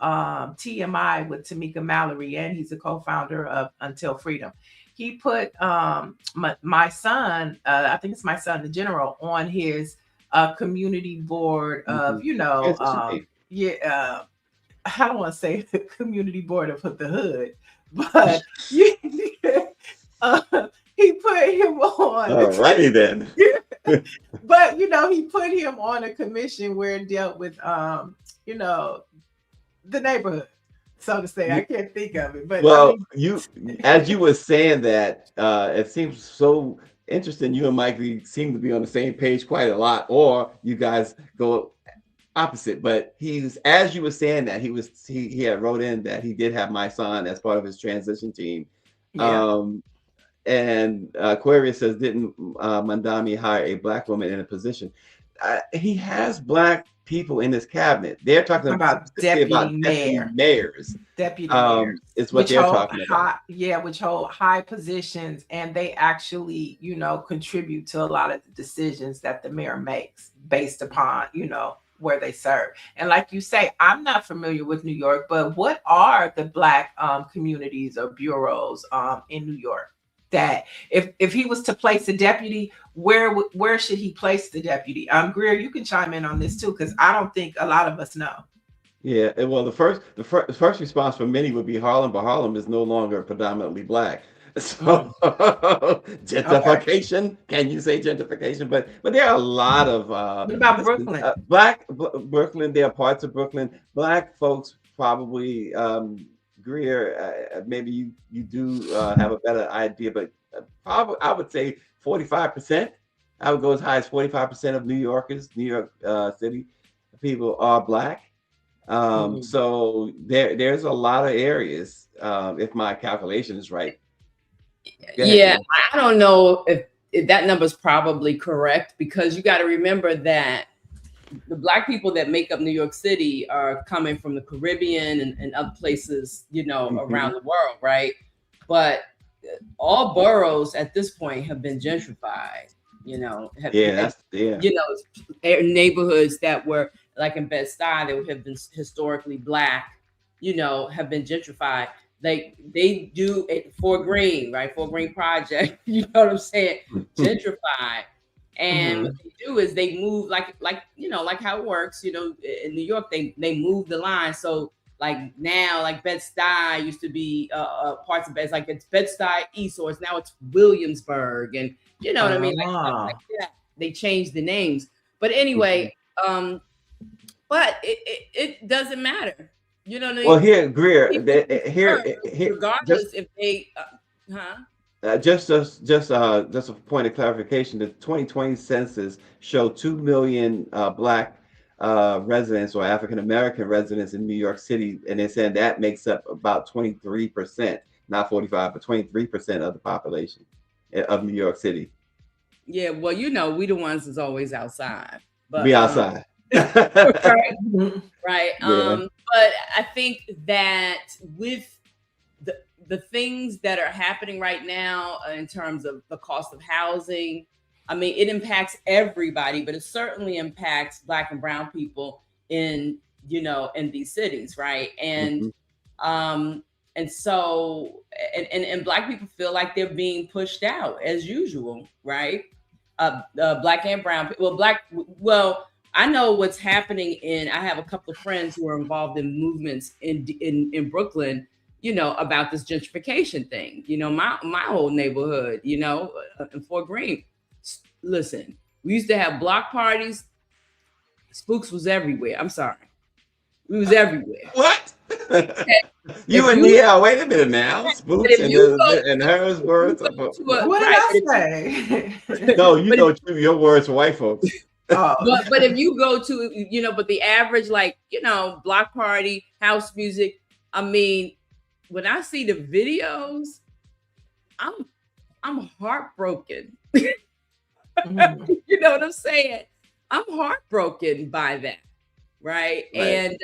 TMI with Tamika Mallory, and he's a co-founder of Until Freedom. He put my son, I think it's my son in general, on his community board of, Transition team. I don't want to say the community board of the hood, but uh, he put him on. Alrighty then. But he put him on a commission where it dealt with the neighborhood, so to say. I can't think of it, but Well, as you were saying that, it seems so interesting. You and Mikey seem to be on the same page quite a lot, or you guys go opposite. But as you were saying that, he had wrote in that he did have my son as part of his transition team. yeah. And Aquarius says, didn't Mandami hire a Black woman in a position? He has Black people in his cabinet. They're talking About deputy mayor. mayors. Deputy mayors. Is what they're talking about. Which hold high positions, and they actually, contribute to a lot of the decisions that the mayor makes based upon, where they serve. And like you say, I'm not familiar with New York, but what are the Black communities or bureaus in New York? That if he was to place a deputy, where should he place the deputy? Greer, you can chime in on this too, because I don't think a lot of us know. Yeah, well, the first response from many would be Harlem, but Harlem is no longer predominantly Black. So gentrification, can you say gentrification? But there are a lot of what about Brooklyn? Brooklyn, there are parts of Brooklyn. Black folks probably Greer, maybe you do have a better idea, but probably I would say 45%. I would go as high as 45% of New York City people are Black. So there's a lot of areas, if my calculation is right. Yeah, I don't know if that number is probably correct, because you got to remember that the Black people that make up New York City are coming from the Caribbean and other places, around the world, right? But all boroughs at this point have been gentrified, neighborhoods that were like in Bed-Stuy, that have been historically Black, have been gentrified. They do it for Green, right? For Green Project, you know what I'm saying? Gentrify. And what they do is they move like how it works, in New York, they move the line. So like now, like Bed-Stuy used to be parts of Bed, like it's Bed-Stuy East, or now it's Williamsburg, and you know what I mean? Like that. They changed the names. But anyway, but it doesn't matter. You know what I mean? Well, here, Greer, regardless if they, just a point of clarification: the 2020 census showed 2 million Black residents or African American residents in New York City, and they said that makes up about 23%, not 45, but 23% of the population of New York City. Yeah, well, we the ones that's always outside. But we outside. right. Yeah. But I think that with the things that are happening right now in terms of the cost of housing, I mean, it impacts everybody, but it certainly impacts Black and brown people in these cities, right? And and so and Black people feel like they're being pushed out as usual, right? Black and brown people. Well, I know what's happening I have a couple of friends who are involved in movements in Brooklyn, about this gentrification thing. My whole neighborhood, in Fort Greene. Listen, we used to have block parties. Spooks was everywhere. I'm sorry. We was everywhere. What? You If and you Niele, wait a minute now. but Spooks if you go and hers words. to What did right, I but say? No, you but know your words for white folks. Oh, but if you go to but the average like block party house music, I mean, when I see the videos, I'm heartbroken. mhm. You know what I'm saying? I'm heartbroken by that, right? Right.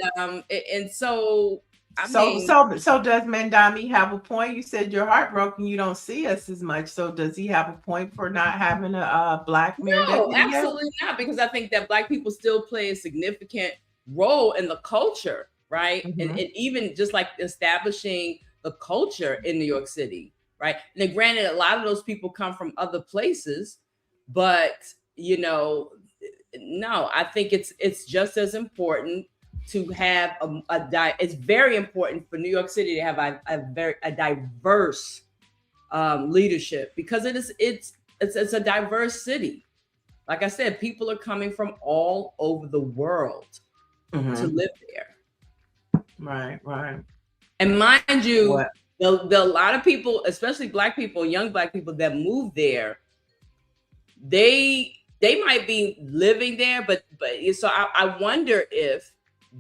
And so I So, mean, so does Mandami have a point? You said you're heartbroken. You don't see us as much. So does he have a point for not having a black mayor no, deputy yet? absolutely not, because I think that Black people still play a significant role in the culture, right? And even just like establishing the culture in New York City, right? Now, granted, a lot of those people come from other places, but no, I think it's just as important to have it's very important for New York City to have a diverse leadership, because it's a diverse city. Like I said, people are coming from all over the world to live there. Right. And mind you, What? the a lot of people, especially Black people, young Black people that move there, they might be living there, but so I wonder if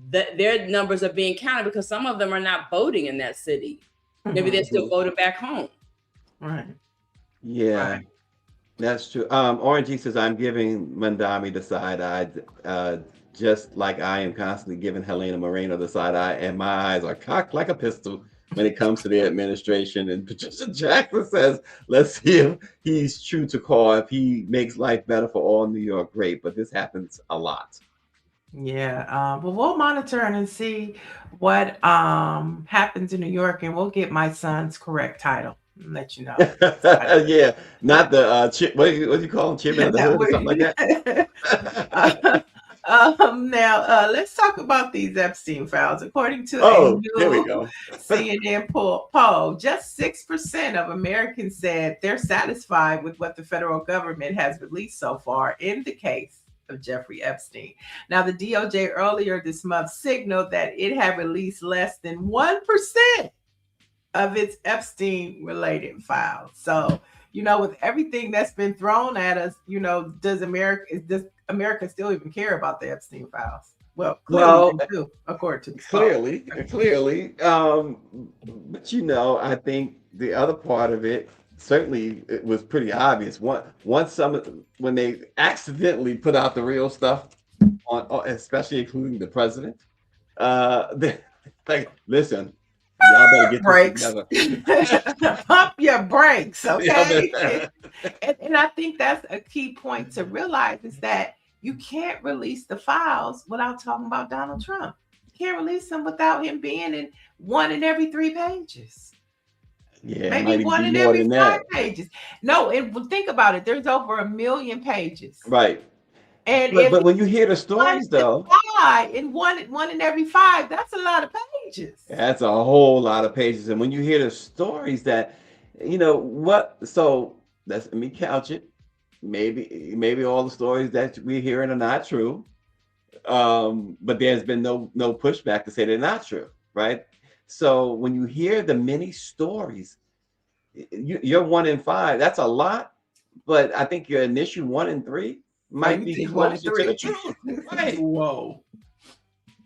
their numbers are being counted, because some of them are not voting in that city. Maybe they're still voting back home. Right. Yeah, Right. that's true. RNG says I'm giving Mandami the side eye, just like I am constantly giving Helena Moreno the side eye, and my eyes are cocked like a pistol when it comes to the administration. And Patricia Jackson says, let's see if he's true to call, if he makes life better for all New York, great. But this happens a lot. Yeah. But we'll monitor and see what happens in New York, and we'll get my son's correct title and let you know. Yeah, not the what do you call him, chairman of the hood or something like that. Now, let's talk about these Epstein files. According to a Oh, here we new go. CNN poll, just 6% of Americans said they're satisfied with what the federal government has released so far in the case of Jeffrey Epstein. Now, the DOJ earlier this month signaled that it had released less than 1% of its Epstein-related files. So, with everything that's been thrown at us, does America still even care about the Epstein files? Well, clearly they do, according to the poll. Clearly. But I think the other part of it, certainly it was pretty obvious. When they accidentally put out the real stuff on especially including the president, they like, listen, y'all better get Brakes. this together. Pump your brakes, okay? Yeah, And I think that's a key point to realize, is that you can't release the files without talking about Donald Trump. You can't release them without him being in one in every 3 pages. yeah, Maybe one in every 5 pages. No, and think about it. There's over 1 million pages. Right. And But when you hear the stories, though, in one in every 5, that's a lot of pages. that's a whole lot of pages. And when you hear the stories that, so let me couch it. Maybe all the stories that we're hearing are not true. But there's been no pushback to say they're not true, right? So when you hear the many stories, you're 1 in 5. That's a lot. But I think your initial 1 in 3 might be closer to the truth. Right. Whoa.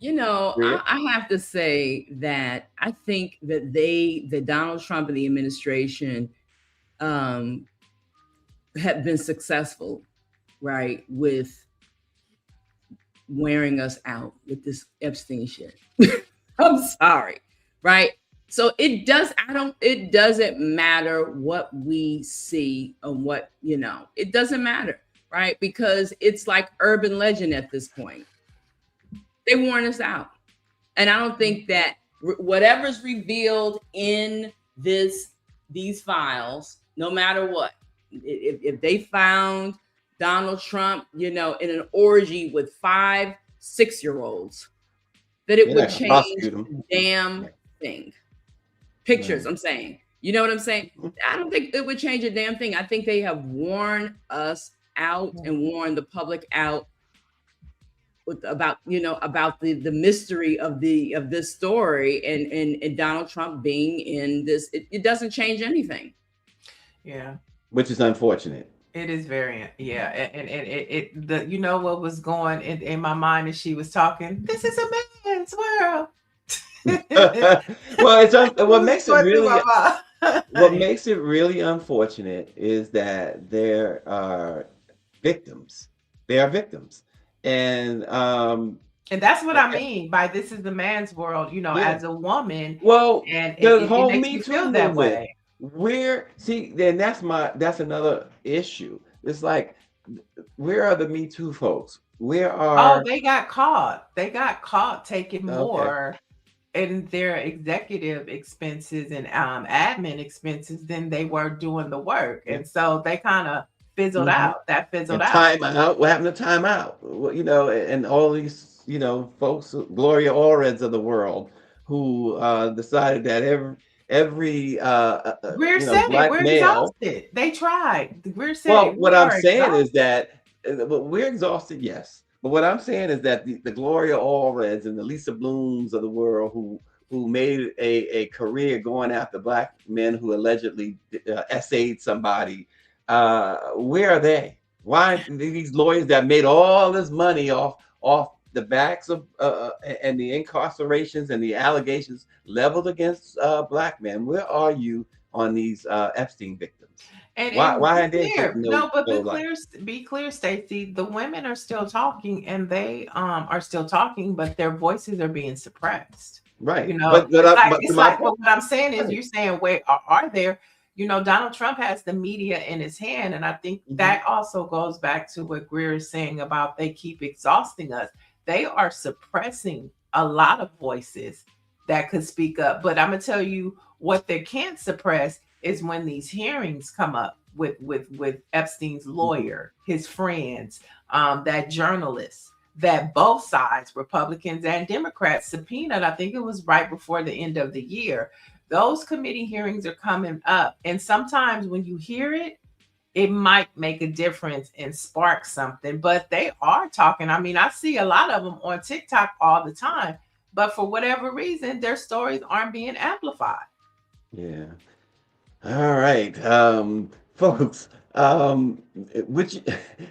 I have to say that I think that Donald Trump and the administration have been successful, right, with wearing us out with this Epstein shit. I'm sorry, right? So it doesn't matter what we see and what, it doesn't matter, right? Because it's like urban legend at this point. They warn us out. And I don't think that whatever's revealed in these files, no matter what, if they found Donald Trump, in an orgy with 5 6-year-olds, that it would change the damn thing. Pictures, I'm saying. You know what I'm saying? I don't think it would change a damn thing. I think they have worn us out and worn the public out about the mystery of this story, and Donald Trump being in this, it doesn't change anything. Yeah, which is unfortunate. it is very, yeah, and what was going in my mind as she was talking. This is a man's world. Well, what makes it going through really my mind. what makes it really unfortunate is that there are victims. They are victims, and And that's what I mean by this is the man's world, yeah. as a woman, Well, and the it whole makes Me me Too feel that movement. way. Then that's another issue. It's like, where are the Me Too folks? Where Oh, are they got caught. They got caught taking okay? more in their executive expenses and admin expenses than they were doing the work. Yeah. And so they kind of fizzled Mhm. out. That fizzled And out. time out. What happened to time out? Well, and all these, folks, Gloria Allreds of the world, who decided that every Greer said it. black We're male. exhausted. They tried. Greer said Well, it. what We I'm are saying is exhausted. that we're exhausted, yes. But what I'm saying is that the Gloria Allreds and the Lisa Blooms of the world, who made a career going after black men who allegedly essayed somebody, where are they? Why these lawyers that made all this money off the backs of and the incarcerations and the allegations leveled against black men? Where are you on these Epstein victims? And Why be are they clear. getting No, but no light? be clear, Stacy. The women are still talking, and they are still talking, but their voices are being suppressed. Right. But But to it's my like, point, but what I'm saying is, right. you're saying, wait, are there? Donald Trump has the media in his hand, and I think that also goes back to what Greer is saying about they keep exhausting us. They are suppressing a lot of voices that could speak up. But I'm gonna tell you what they can't suppress is when these hearings come up with Epstein's lawyer, his friends, that journalist, that both sides, Republicans and Democrats, subpoenaed. I think it was right before the end of the year. Those committee hearings are coming up, and sometimes when you hear it, it might make a difference and spark something. But they are talking. I mean, I see a lot of them on TikTok all the time, but for whatever reason, their stories aren't being amplified. Yeah. All right, folks. Which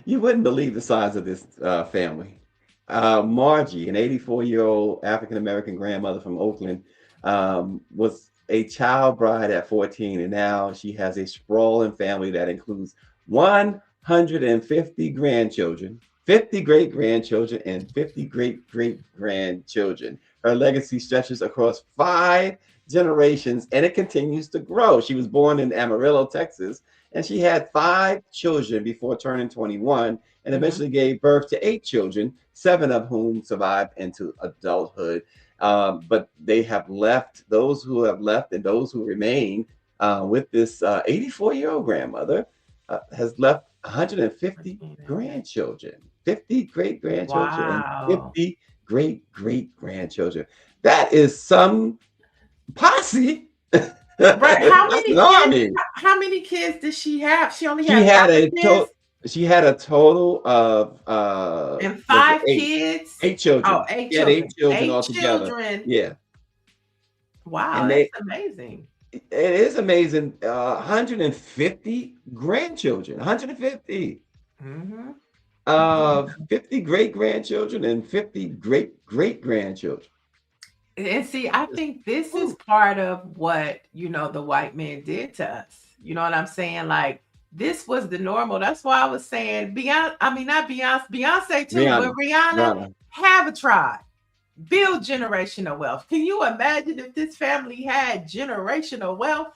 you wouldn't believe the size of this family. Margie, an 84-year-old African American grandmother from Oakland, was a child bride at 14, and now she has a sprawling family that includes 150 grandchildren, 50 great grandchildren, and 50 great great grandchildren. Her legacy stretches across 5 generations, and it continues to grow. She was born in Amarillo, Texas, and she had 5 children before turning 21, and eventually gave birth to 8 children, 7 of whom survived into adulthood. But they have left, those who have left and those who remain with this 84-year-old grandmother has left 150 grandchildren, 50 great grandchildren, and 50 great great grandchildren. That is some posse. Right? How many kids did she have? She only She had had a kids? she had a total of And was it 5 kids? 8 children. Oh, 8 She had 8 children. children 8 altogether. children. Yeah. Wow, And that's amazing. it is amazing. 150 grandchildren. 150. 50 great grandchildren and 50 great great grandchildren. And see, I think this is part of what, the white man did to us. You know what I'm saying? Like, this was the normal. That's why I was saying Beyonce, I mean, not Beyonce, Beyonce too, but Rihanna, have a tribe, build generational wealth. Can you imagine if this family had generational wealth?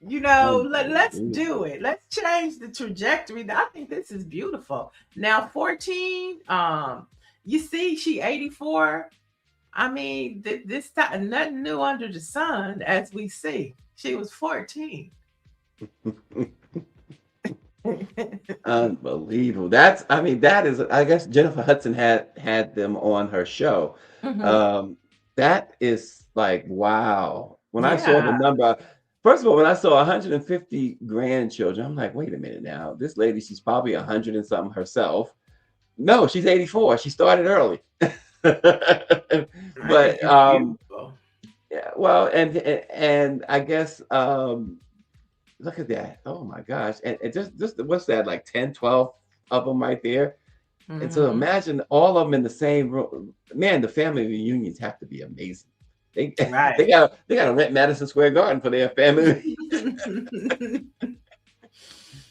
Let's do it. Let's change the trajectory. I think this is beautiful. Now, 14, you see, she 84. I mean, this time, nothing new under the sun, as we see. She was 14. Unbelievable. That is, I guess Jennifer Hudson had them on her show. That is like, wow. When I saw the number, first of all, when I saw 150 grandchildren, I'm like, wait a minute now. This lady, she's probably 100 and something herself. No, she's 84. She started early. I But think it's beautiful. yeah, well, and I guess look at that. Oh my gosh. And just what's that, like 10, 12 of them right there? And so Mhm. imagine all of them in the same room. Man, the family reunions have to be amazing. They Right. they gotta rent Madison Square Garden for their family.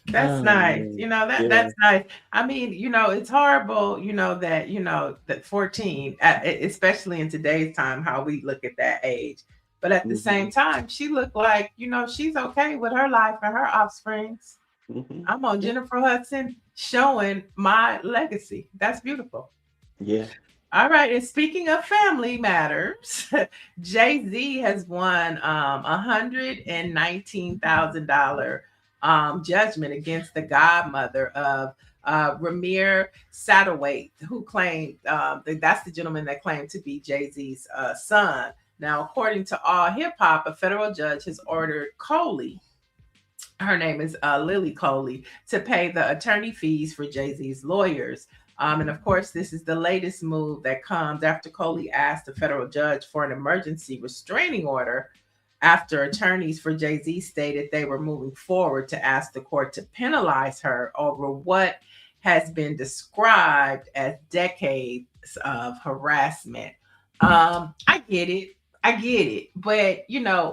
That's Oh, nice. man. That Yeah. that's nice. I mean, it's horrible, that 14, especially in today's time, how we look at that age. But at the same time, she looked like, she's okay with her life and her offsprings. Mhm. I'm on Jennifer Hudson showing my legacy. That's beautiful. Yeah. All right. And speaking of family matters, Jay-Z has won $119,000 judgment against the godmother of Ramir Satterwhite, who claimed that's the gentleman that claimed to be Jay-Z's son. Now, according to All Hip Hop, a federal judge has ordered Coley, her name is Lily Coley, to pay the attorney fees for Jay-Z's lawyers. And of course, this is the latest move that comes after Coley asked the federal judge for an emergency restraining order after attorneys for Jay-Z stated they were moving forward to ask the court to penalize her over what has been described as decades of harassment. I get it. But,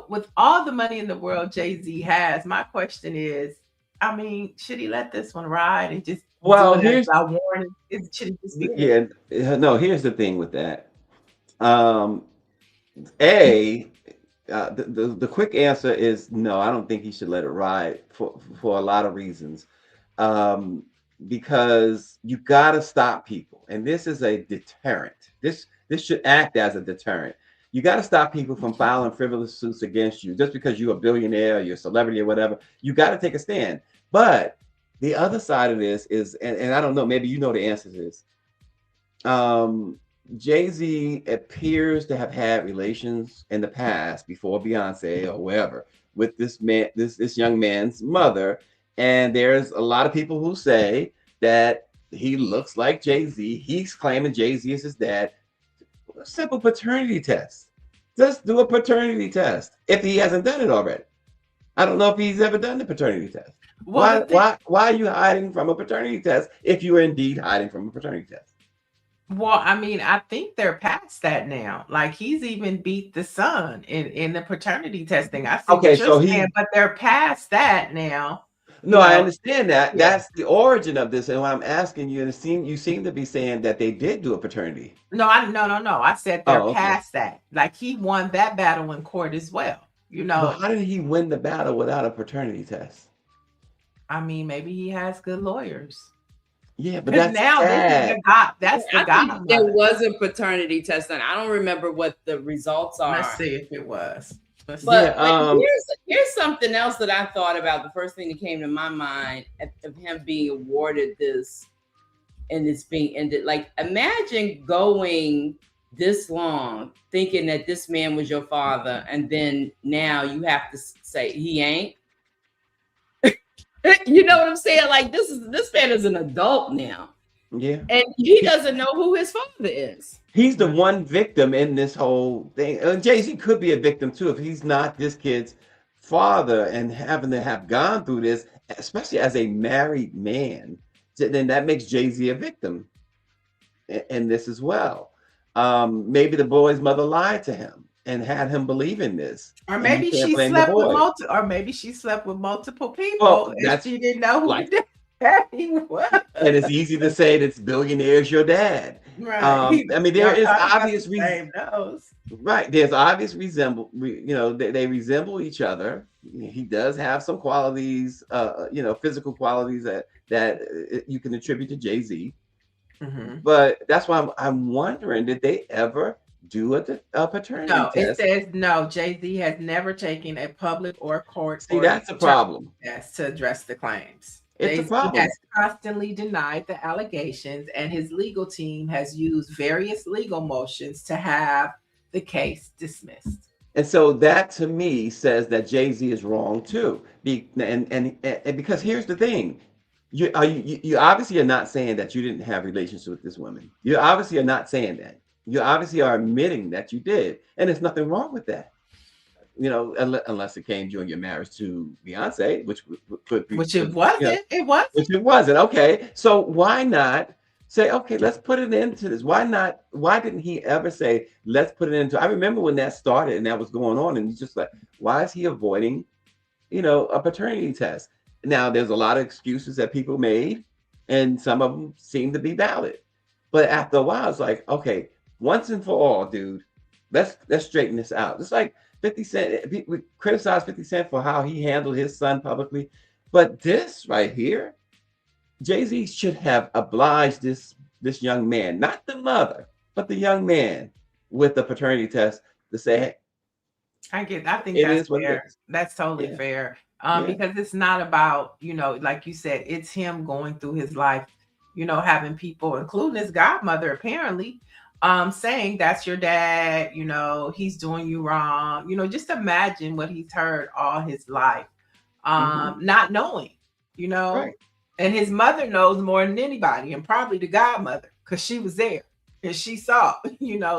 with all the money in the world Jay-Z has, my question is, I mean, should he let this one ride and just Well, do it as here's a warning? Should he just be no, here's the thing with that. Um, A, the quick answer is no, I don't think he should let it ride for a lot of reasons. Um, because you got to stop people, and this is a deterrent. This should act as a deterrent. You got to stop people from filing frivolous suits against you just because you're a billionaire, you're a celebrity, or whatever. You got to take a stand. But the other side of this is, and I don't know, maybe you know the answer to this. Jay-Z appears to have had relations in the past before Beyonce or wherever with this man, this young man's mother. And there's a lot of people who say that he looks like Jay-Z. He's claiming Jay-Z is his dad. A simple paternity test. Just do a paternity test if he hasn't done it already. I don't know if he's ever done the paternity test. Well, Why are you hiding from a paternity test if you are indeed hiding from a paternity test? Well, I mean, I think they're past that now. Like he's even beat the son in the paternity testing. I see Okay, what so you're saying, but they're past that now. No, I understand that. Yeah. That's the origin of this. And when I'm asking you, and you seem to be saying that they did do a paternity. No. I said they're Oh, okay. past that. Like he won that battle in court as well. Well, how did he win the battle without a paternity test? I mean, maybe he has good lawyers. Yeah, but that's now sad. That's the I guy. think there was a paternity test, and I don't remember what the results are. Let's see if it was. But here's something else that I thought about. The first thing that came to my mind of him being awarded this and it's being ended. Like, imagine going this long thinking that this man was your father, and then now you have to say he ain't. You know what I'm saying? Like, this man is an adult now. Yeah. And he doesn't know who his father is. He's the one victim in this whole thing. Jay-Z could be a victim too if he's not this kid's father and having to have gone through this, especially as a married man. Then that makes Jay-Z a victim in this as well. Maybe the boy's mother lied to him and had him believe in this. Or maybe she slept with multiple people. Well, and she didn't know who he was. And it's easy to say that billionaire's your dad. Right. I mean, there is obvious reason. Right. There's obvious they resemble each other. He does have some qualities, physical qualities that you can attribute to Jay-Z. Mm-hmm. But that's why I'm wondering, did they ever do a paternity test? It says no. Jay-Z has never taken a public or court. See, that's a problem. Yes, to address the claims. It's Jay-Z a problem. has constantly denied the allegations, and his legal team has used various legal motions to have the case dismissed. And so that to me says that Jay-Z is wrong too. And because here's the thing, You obviously are not saying that you didn't have relations with this woman. You obviously are not saying that. You obviously are admitting that you did, and there's nothing wrong with that. You know, unless it came during your marriage to Beyonce, which could be, Which it you know, wasn't. It wasn't. which it wasn't. Okay, so why not say, okay, let's put it into this? Why not? Why didn't he ever say, let's put it into? I remember when that started and that was going on, and he's just like, why is he avoiding, a paternity test? Now, there's a lot of excuses that people made, and some of them seem to be valid. But after a while, it's like, okay, once and for all, dude, let's straighten this out. It's like 50 Cent. We criticize 50 Cent for how he handled his son publicly, but this right here, Jay-Z should have obliged this young man, not the mother, but the young man, with the paternity test to say, hey, I think it that's is what it fair. is. That's totally Yeah. fair. Yeah. Because it's not about, like you said, it's him going through his life, having people, including his godmother, apparently, saying that's your dad, he's doing you wrong. Just imagine what he's heard all his life, not knowing, Right. and his mother knows more than anybody, and probably the godmother, because she was there and she saw,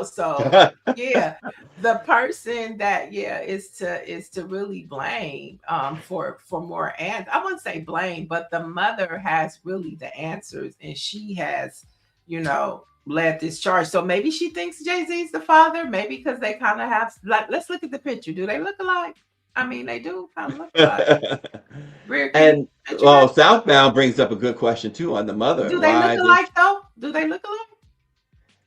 so yeah, the person that is to really blame for more, and I wouldn't say blame, but the mother has really the answers, and she has led this charge. So maybe she thinks Jay-Z's the father, maybe because they kind of have, like, let's look at the picture. Do they look alike? I mean, they do kind of look alike. And Southbound brings up a good question too on the mother. Do they look alike though? Do they look alike?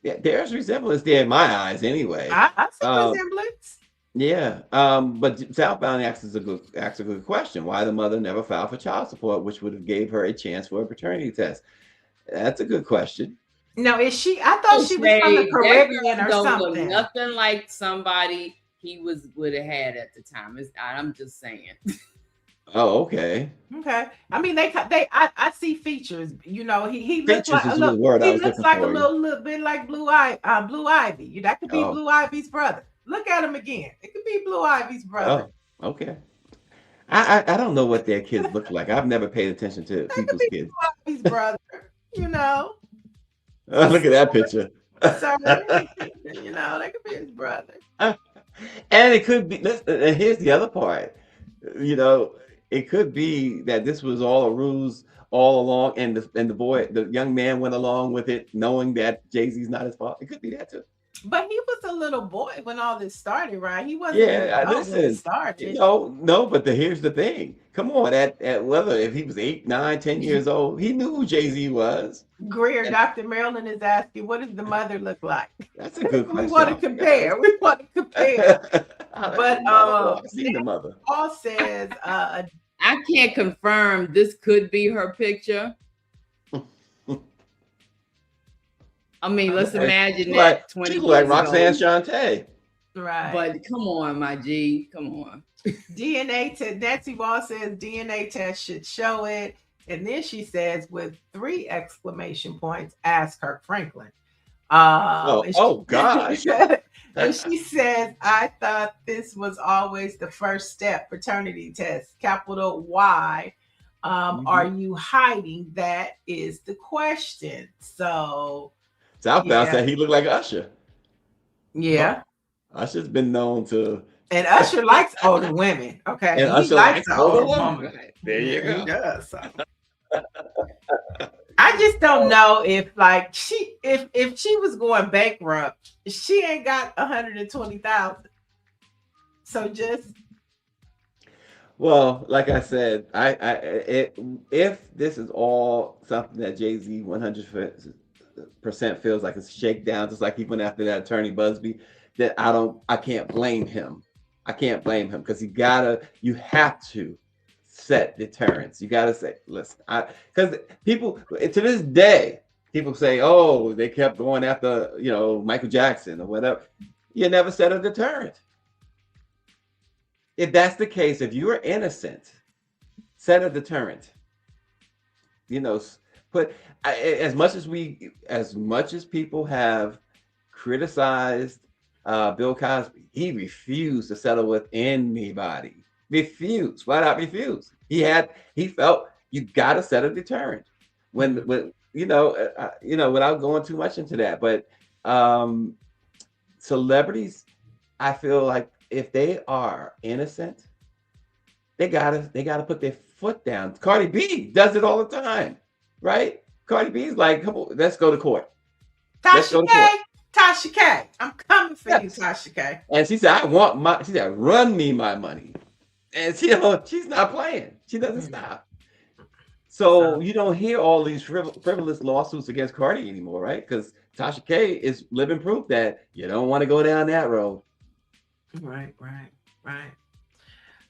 Yeah, there's resemblance there in my eyes anyway. I see resemblance. Yeah. But Southbound asks a good question. Why the mother never filed for child support, which would have gave her a chance for a paternity test? That's a good question. No, is she? I thought she was from the Caribbean or something. Look nothing like somebody he would have had at the time. I'm just saying. Oh, okay. Okay. I mean, I see features. He looks like a word he looks like a little bit like Blue Ivy. That could be Blue Ivy's brother. Look at him again. It could be Blue Ivy's brother. Oh, okay. I don't know what their kids look like. I've never paid attention to people's kids. Blue Ivy's brother. Look at that picture. So, that could be his brother. And it could be. And here's the other part. It could be that this was all a ruse all along, and the young man went along with it, knowing that Jay-Z's not his father. It could be that too. But he was a little boy when all this started, right? He wasn't. Yeah, when it started. No, but here's the thing. Come on, at whether if he was 8, 9, 10 years old, he knew who Jay-Z was. Greer, Dr. Marilyn is asking, what does the mother look like? That's a good question. We want to compare. But I've seen the mother. Paul says, I can't confirm this could be her picture. I mean, let's imagine that 20 she years like Roxanne ago. Shante. Right. But come on, my G. Come on. DNA test. Nancy Wall says DNA test should show it. And then she says, with 3 exclamation points, ask Kirk Franklin. Gosh. And she says, I thought this was always the first step, paternity test, capital Y. Are you hiding? That is the question. So Southbound said he looked like Usher. Yeah. Usher's been known to. And Usher likes older women. Okay. And Usher likes older women. Right. There you go. He does. So. I just don't know if if she was going bankrupt, she ain't got 120,000. So just. Well, like I said, if this is all something that Jay-Z 100% feels like it's shakedown, just like he went after that attorney Busby, that I can't blame him. I can't blame him because you have to set deterrence. You got to say, listen, because people to this day, people say, oh, they kept going after, Michael Jackson or whatever. You never set a deterrent. If that's the case, if you are innocent, set a deterrent. But as much as people have criticized Bill Cosby, he refused to settle with anybody. Refused, flat out refused. He felt, You got to set a deterrent. When without going too much into that, but celebrities, I feel like if they are innocent, they gotta put their foot down. Cardi B does it all the time, right? Cardi B's like, come on, let's go to court. Let's go to court. Tasha K, I'm coming for you, Yes. Tasha K. And she said, she said, run me my money. And she's not playing. She doesn't stop. So you don't hear all these frivolous lawsuits against Cardi anymore, right? Because Tasha K is living proof that you don't want to go down that road. Right.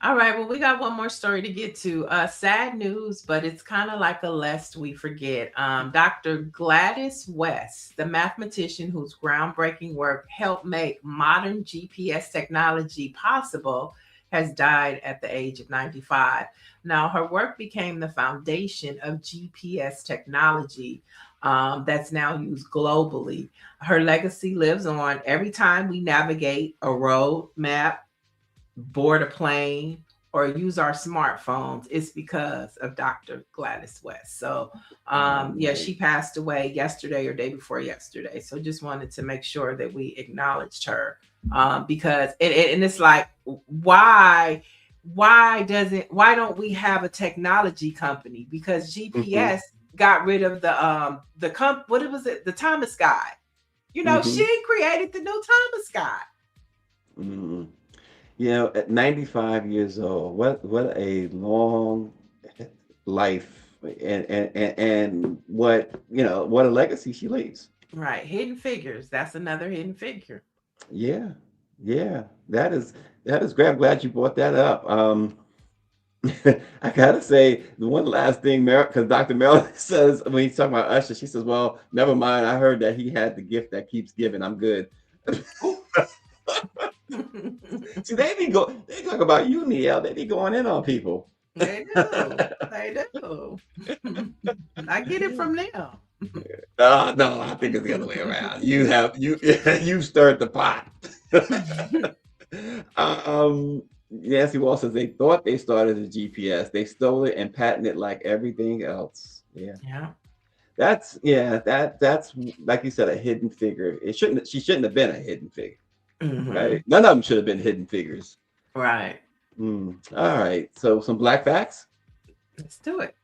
All right, well, we got one more story to get to. Sad news, but it's kind of like a lest we forget. Dr. Gladys West, the mathematician whose groundbreaking work helped make modern GPS technology possible, has died at the age of 95. Now, her work became the foundation of GPS technology that's now used globally. Her legacy lives on. Every time we navigate a road map, board a plane, or use our smartphones, it's because of Dr. Gladys West. So she passed away yesterday or day before yesterday. So just wanted to make sure that we acknowledged her because it's like, why don't we have a technology company? Because GPS got rid of the Thomas guy. She created the new Thomas guy. At 95 years old, what a long life, and what a legacy she leaves. Right, hidden figures. That's another hidden figure. Yeah, that is great. I'm glad you brought that up. I gotta say the one last thing, because Dr. Mel says when he's talking about Usher, she says, "Well, never mind. I heard that he had the gift that keeps giving. I'm good." See, they talk about you, Niele. They be going in on people. They do. I get it from them. No, I think it's the other way around. You stirred the pot. Nancy Wall says they thought they started a GPS. They stole it and patented it like everything else. Yeah. That's like you said, a hidden figure. She shouldn't have been a hidden figure. Right? None of them should have been hidden figures. Right. All right. So some black facts. Let's do it.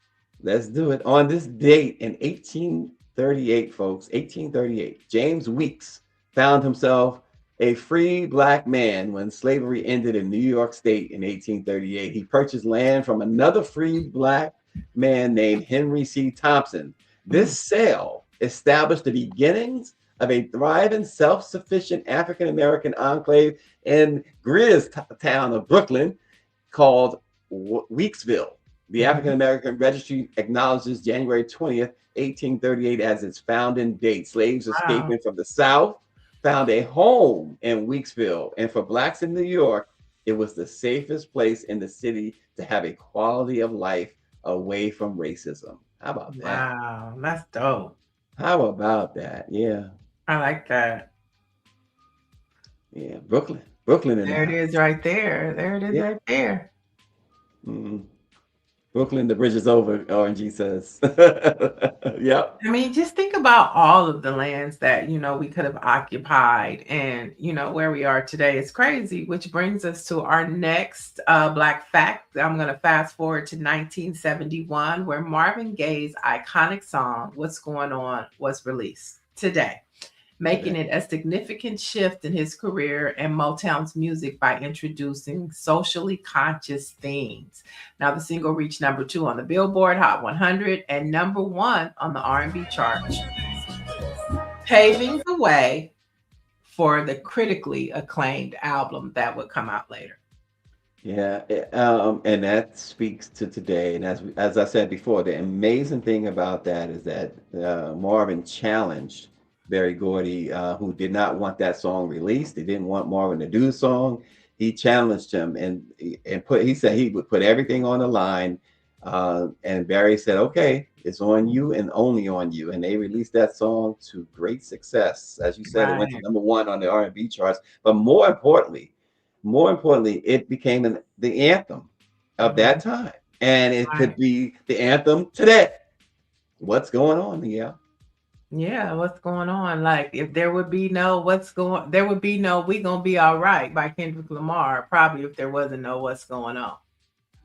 On this date in 1838, folks, 1838, James Weeks found himself a free black man when slavery ended in New York State in 1838. He purchased land from another free black man named Henry C. Thompson. This sale established the beginnings of a thriving, self-sufficient African-American enclave in Greer's town of Brooklyn called Weeksville. The African-American Registry acknowledges January 20th, 1838 as its founding date. Slaves escaping from the South found a home in Weeksville. And for blacks in New York, it was the safest place in the city to have a quality of life away from racism. How about that? Wow, that's dope. How about that? Yeah. I like that. Yeah, Brooklyn. There it is right there. Right there. Brooklyn, the bridge is over, RNG says. Yep. I mean, just think about all of the lands that, we could have occupied and, where we are today. It's crazy, which brings us to our next Black fact. I'm going to fast forward to 1971, where Marvin Gaye's iconic song, What's Going On, was released today, making it a significant shift in his career and Motown's music by introducing socially conscious themes. Now, the single reached number 2 on the Billboard Hot 100 and number 1 on the R&B chart, paving the way for the critically acclaimed album that would come out later. Yeah, and that speaks to today. And as I said before, the amazing thing about that is that Marvin challenged Berry Gordy, who did not want that song released. He didn't want Marvin to do the song. He challenged him and he said he would put everything on the line. And Barry said, okay, it's on you and only on you. And they released that song to great success. As you said, It went to number 1 on the R&B charts. But more importantly, it became the anthem of that time. and it could be the anthem today. What's going on, Niele? Yeah, what's going on? Like, if there would be no there would be no We Gonna Be All Right by Kendrick Lamar, probably, if there wasn't no What's Going On.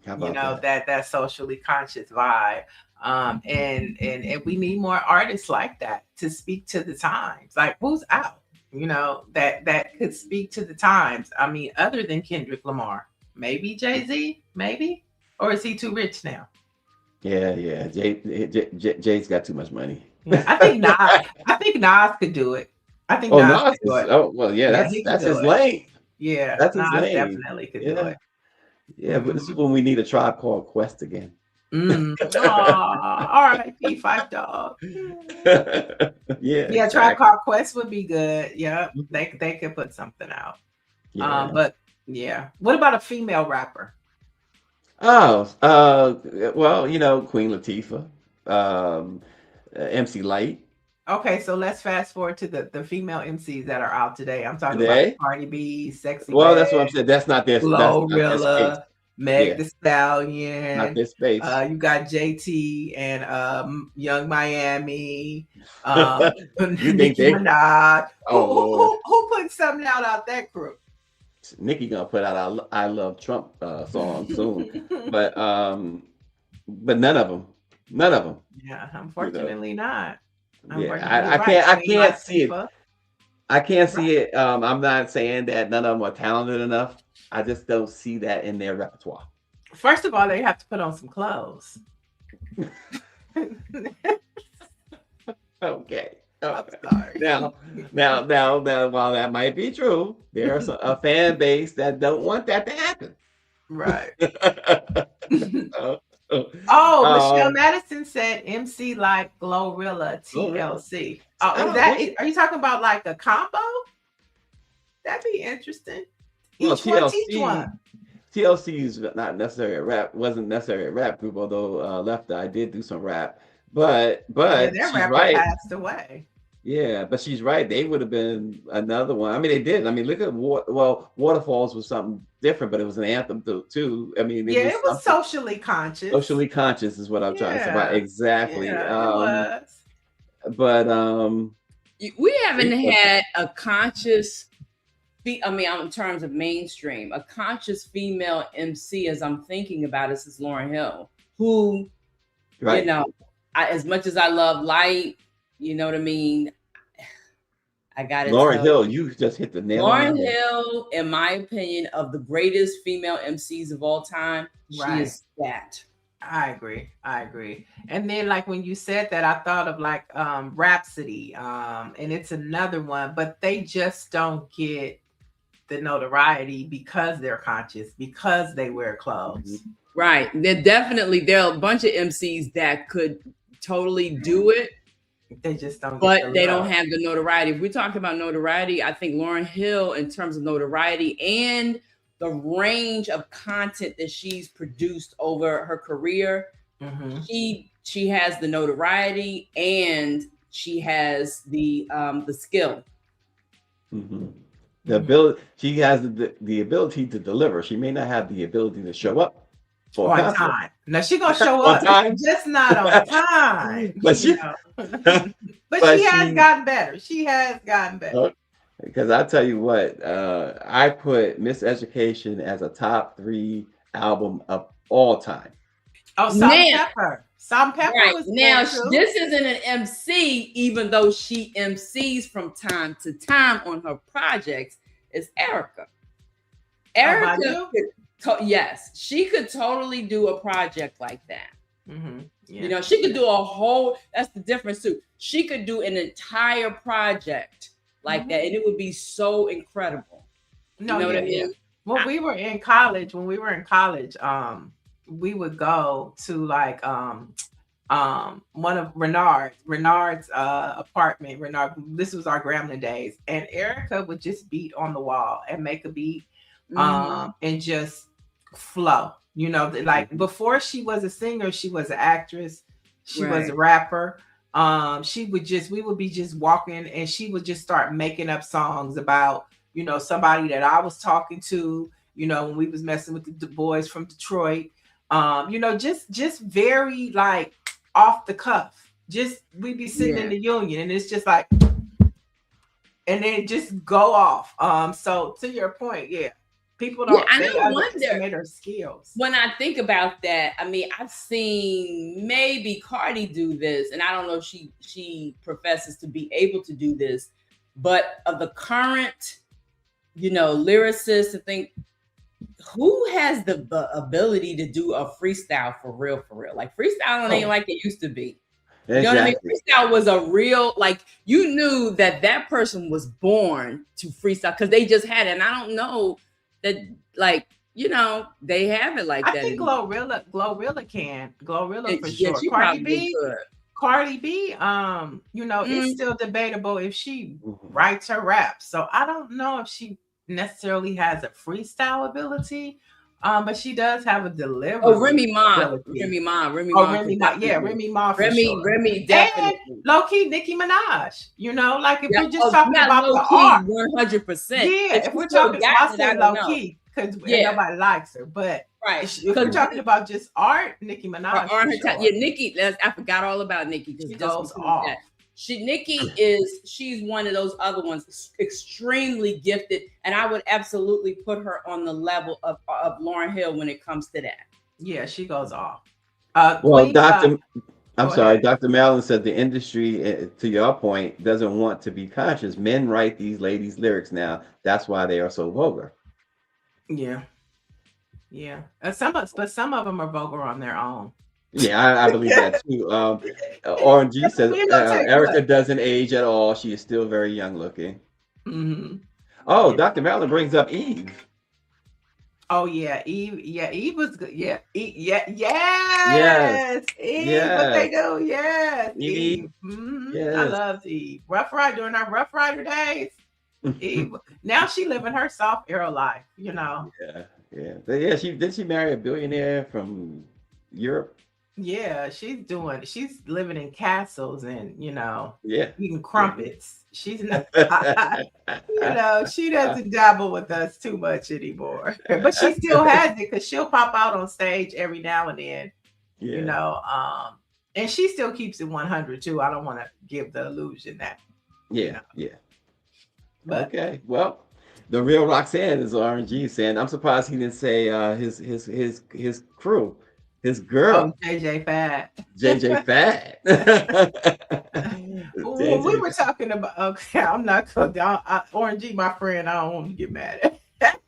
How about that socially conscious vibe. And we need more artists like that to speak to the times. Like, who's out, that could speak to the times? I mean, other than Kendrick Lamar, maybe Jay-Z, maybe, or is he too rich now? Yeah. Jay's got too much money. Yeah, I think Nas could do it. I think Nas could do it. Oh well, yeah, that's his lane. Yeah, that's Nas his lane. Definitely could do it. Yeah, but this is when we need a Tribe Called Quest again. R.I.P. Five Dog. Yeah, Tribe Called Quest would be good. Yeah, they could put something out. Yeah. But yeah, what about a female rapper? Oh, well, Queen Latifah, MC Light. Okay, so let's fast forward to the female MCs that are out today. I'm talking Today? about Cardi B, Sexy. Well, that's what I'm saying. That's not this. Glorilla, Meg the Stallion. Not this space. You got JT and Young Miami. You think Nicki Minaj. Who put something out that crew? Nicki gonna put out I Love Trump song soon, but none of them. Yeah, unfortunately not. Yeah, I can't see it. I can't see it. I'm not saying that none of them are talented enough. I just don't see that in their repertoire. First of all, they have to put on some clothes. Okay. Now, while that might be true, there's a fan base that don't want that to happen. Right. Michelle Madison said MC like Glorilla TLC. Are you talking about like a combo? That'd be interesting. Each one. TLC is not necessarily a rap, wasn't necessarily a rap group, although Left Eye did do some rap. But their rapper passed away. Yeah, but she's right. They would have been another one. I mean, they did. I mean, look at Waterfalls was something different, but it was an anthem too. I mean, it was socially conscious. Socially conscious is what I'm trying to say about. Exactly. Yeah, it was. But we haven't had a conscious. I mean, in terms of mainstream, a conscious female MC, as I'm thinking about it, is Lauryn Hill, who, as much as I love Light, you know what I mean? I got it. Lauryn Hill, you just hit the nail on the head. Lauryn Hill, in my opinion, of the greatest female MCs of all time, she is that. I agree. And then, like, when you said that, I thought of like Rhapsody, and it's another one, but they just don't get the notoriety because they're conscious, because they wear clothes. Right. There are a bunch of MCs that could totally do it. They just don't. But they don't have the notoriety. If we're talking about notoriety, I think Lauryn Hill, in terms of notoriety and the range of content that she's produced over her career, she has the notoriety and she has the skill. The ability, she has the ability to deliver. She may not have the ability to show up on time. Now she gonna show up, just not on time. But she has gotten better. She has gotten better. Because I tell you what, I put Miseducation as a top 3 album of all time. Oh, Salt and Pepper was now. This isn't an MC, even though she MCs from time to time on her projects. Is Erica? Yes, she could totally do a project like that. She could do a whole. That's the difference too. She could do an entire project like that, and it would be so incredible. What I mean? When we were in college, we would go to like one of Renard's apartment. This was our Gremlin days, and Erica would just beat on the wall and make a beat, and just flow. Like before she was a singer, she was an actress, she was a rapper. We would be just walking and she would just start making up songs about, somebody that I was talking to, when we was messing with the boys from Detroit. You know, just very like off the cuff. Just we be sitting in the union and it's just like, and then just go off. So to your point, yeah. People don't they underestimate her skills. When I think about that, I mean, I've seen maybe Cardi do this, and I don't know if she professes to be able to do this, but of the current, you know, lyricists, I think who has the ability to do a freestyle for real? Like freestyling ain't like it used to be. You know what I mean? Freestyle was a real, like, you knew that person was born to freestyle because they just had it. And I don't know that, like, you know, they have it like that. I think Glorilla can. Glorilla for sure. She Cardi B, you know, it's still debatable if she writes her raps. So I don't know if she necessarily has a freestyle ability. But she does have a delivery. Oh, Remy Ma. Remy Ma, for sure. Remy definitely. And low-key Nicki Minaj. You know, like if we're just talking about the art. 100%. Yeah, if we're talking about low-key, because nobody likes her. But if we're talking about just art, Nicki Minaj. Yeah, Nicki, I forgot all about Nicki. She goes off. She's one of those other ones, extremely gifted, and I would absolutely put her on the level of Lauryn Hill when it comes to that. Yeah, she goes off. Well, Dr. Mallon said the industry, to your point, doesn't want to be conscious. Men write these ladies' lyrics now. That's why they are so vulgar. Yeah. But some of them are vulgar on their own. Yeah, I believe that too. RNG says Erica doesn't age at all. She is still very young looking. Oh, Dr. Mallon brings up Eve. Oh yeah, Eve. Yeah, Eve was good. Yeah, yes. Eve, what they do? Yes, Eve. Yes. I loved Eve. Rough Rider during our Rough Rider days. Eve. Now she living her soft era life. You know. Yeah. She marry a billionaire from Europe. Yeah, she's living in castles and, you know, Yeah, eating crumpets. She's not, you know, she doesn't dabble with us too much anymore. But she still has it because she'll pop out on stage every now and then, you know, and she still keeps it 100 too. I don't want to give the illusion that. Yeah. But, okay, well, the real Roxanne is RNG saying, I'm surprised he didn't say his crew. His girl, JJ Fad. JJ Fad. When we were talking about, okay, I'm not going to, RNG, my friend, I don't want to get mad at.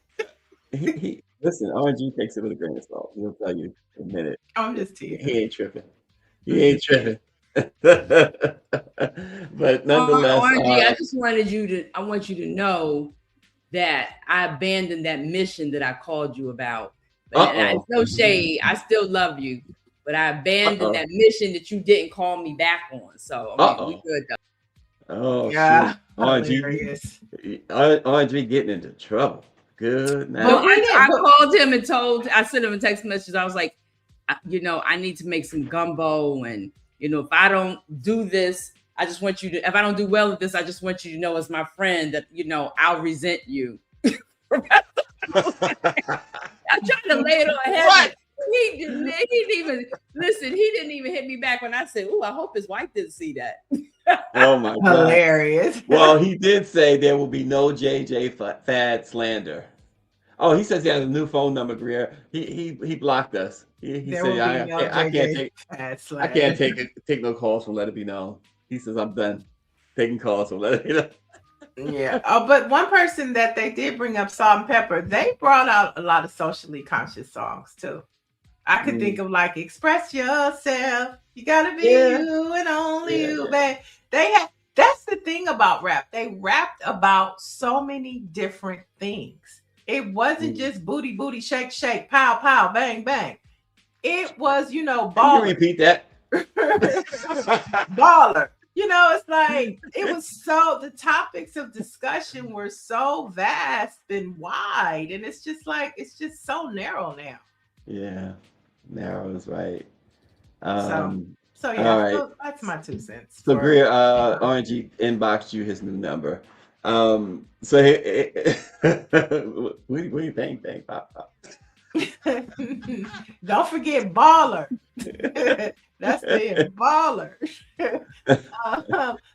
Listen, RNG takes it with a grain of salt. He'll tell you in a minute. I'm just teasing. He ain't tripping. But nonetheless, RNG, I want you to know that I abandoned that mission that I called you about. And no shade, I still love you, but I abandoned that mission that you didn't call me back on. So I mean, we good though. Oh yeah, RNG getting into trouble. Good now. Well, I called him and I sent him a text message. I was like, you know, I need to make some gumbo, and you know, if I don't do this, I just want you to. If I don't do well with this, I just want you to know, as my friend, that you know I'll resent you. I tried to lay it on heavy. Right. He didn't even listen. He didn't even hit me back when I said, "Oh, I hope his wife didn't see that." Oh my God! Hilarious. Well, he did say there will be no JJ Fad slander. Oh, he says he has a new phone number, Greer. He blocked us. He said I can't take no calls from Let It Be Known. He says I'm done taking calls from Let It Be Known. Yeah. Oh, but one person that they did bring up, Salt and Pepper, they brought out a lot of socially conscious songs too. I could think of like Express Yourself. You gotta be you and only you, babe. That's the thing about rap. They rapped about so many different things. It wasn't just booty, booty, shake, shake, pow, pow, bang, bang. It was, you know, baller. Can you repeat that? Baller. You know, it's like the topics of discussion were so vast and wide, and it's just so narrow now. Yeah, narrow is right. So yeah, right. so that's my 2 cents. So Greer, RNG inboxed you his new number. So what do you think, pop? Don't forget baller. That's the baller.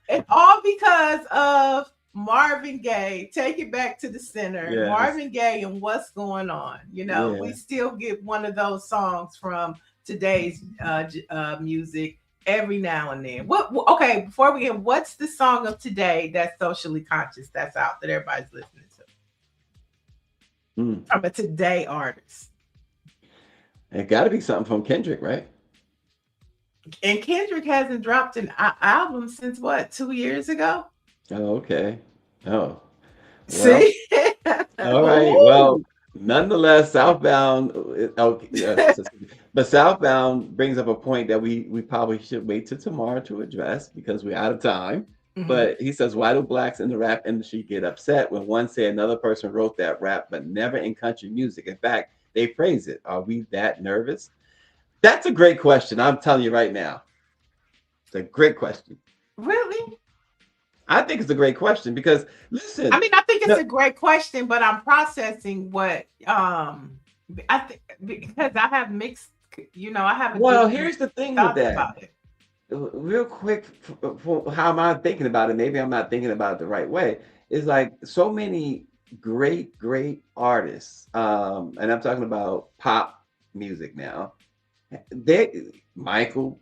And all because of Marvin Gaye. Take it back to the center. Yes. Marvin Gaye and What's Going On. You know, we still get one of those songs from today's music every now and then. Okay, before we end, what's the song of today that's socially conscious that's out that everybody's listening to? From a today artist. It got to be something from Kendrick, right? And Kendrick hasn't dropped an album since what, 2 years ago? Oh, okay. Oh. Well, see? All right. Well, nonetheless, Southbound. But Southbound brings up a point that we probably should wait till tomorrow to address because we're out of time. But he says, why do blacks in the rap industry get upset when one say another person wrote that rap, but never in country music? In fact, they praise it. Are we that nervous? That's a great question. I'm telling you right now. It's a great question. Really? I think it's a great question because listen. I mean, I think it's a great question, but I'm processing what I think because I have mixed, I have. Well, here's the thing with that. About it. Real quick, for how am I thinking about it? Maybe I'm not thinking about it the right way. It's like so many great artists, and I'm talking about pop music now. Michael,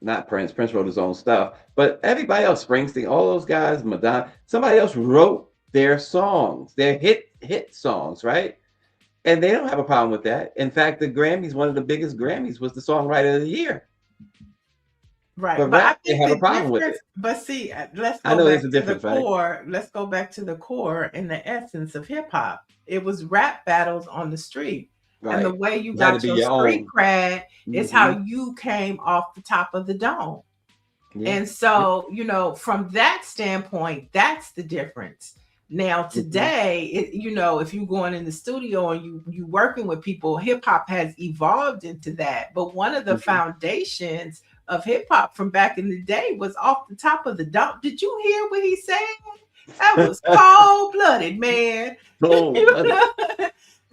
not Prince. Prince wrote his own stuff, but everybody else, Springsteen, all those guys, Madonna, somebody else wrote their songs, their hit songs, right? And they don't have a problem with that. In fact, the Grammys, one of the biggest Grammys was the Songwriter of the Year. Right, but I think they have a problem with it. But see, let's I go know back there's a to the difference, right? core. Let's go back to the core and the essence of hip hop. It was rap battles on the street. Right. And the way you got your street cred is how you came off the top of the dome. Yeah. And so, from that standpoint, that's the difference. Now, today, if you're going in the studio and you working with people, hip hop has evolved into that. But one of the foundations of hip hop from back in the day was off the top of the dome. Did you hear what he said? That was cold-blooded, man.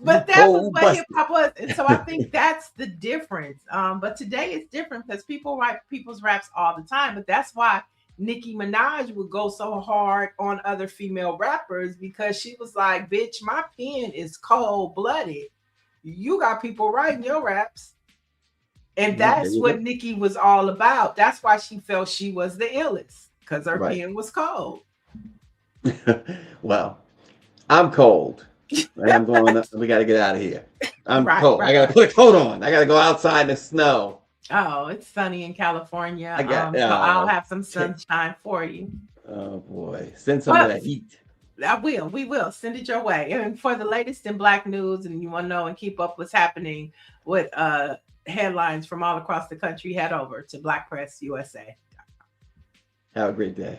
But that was what hip hop was. And so I think that's the difference. But today it's different because people write people's raps all the time. But that's why Nicki Minaj would go so hard on other female rappers because she was like, bitch, my pen is cold-blooded. You got people writing your raps. And that's what Nicki was all about. That's why she felt she was the illest because her pen was cold. Well, I'm cold. I'm going. We got to get out of here. I'm cold. I got to put a coat on. I got to go outside in the snow. Oh, it's sunny in California. So I'll have some sunshine for you. Oh boy, send some of that heat. I will. We will send it your way. And for the latest in Black news, and you want to know and keep up what's happening with headlines from all across the country, head over to BlackPressUSA. Have a great day.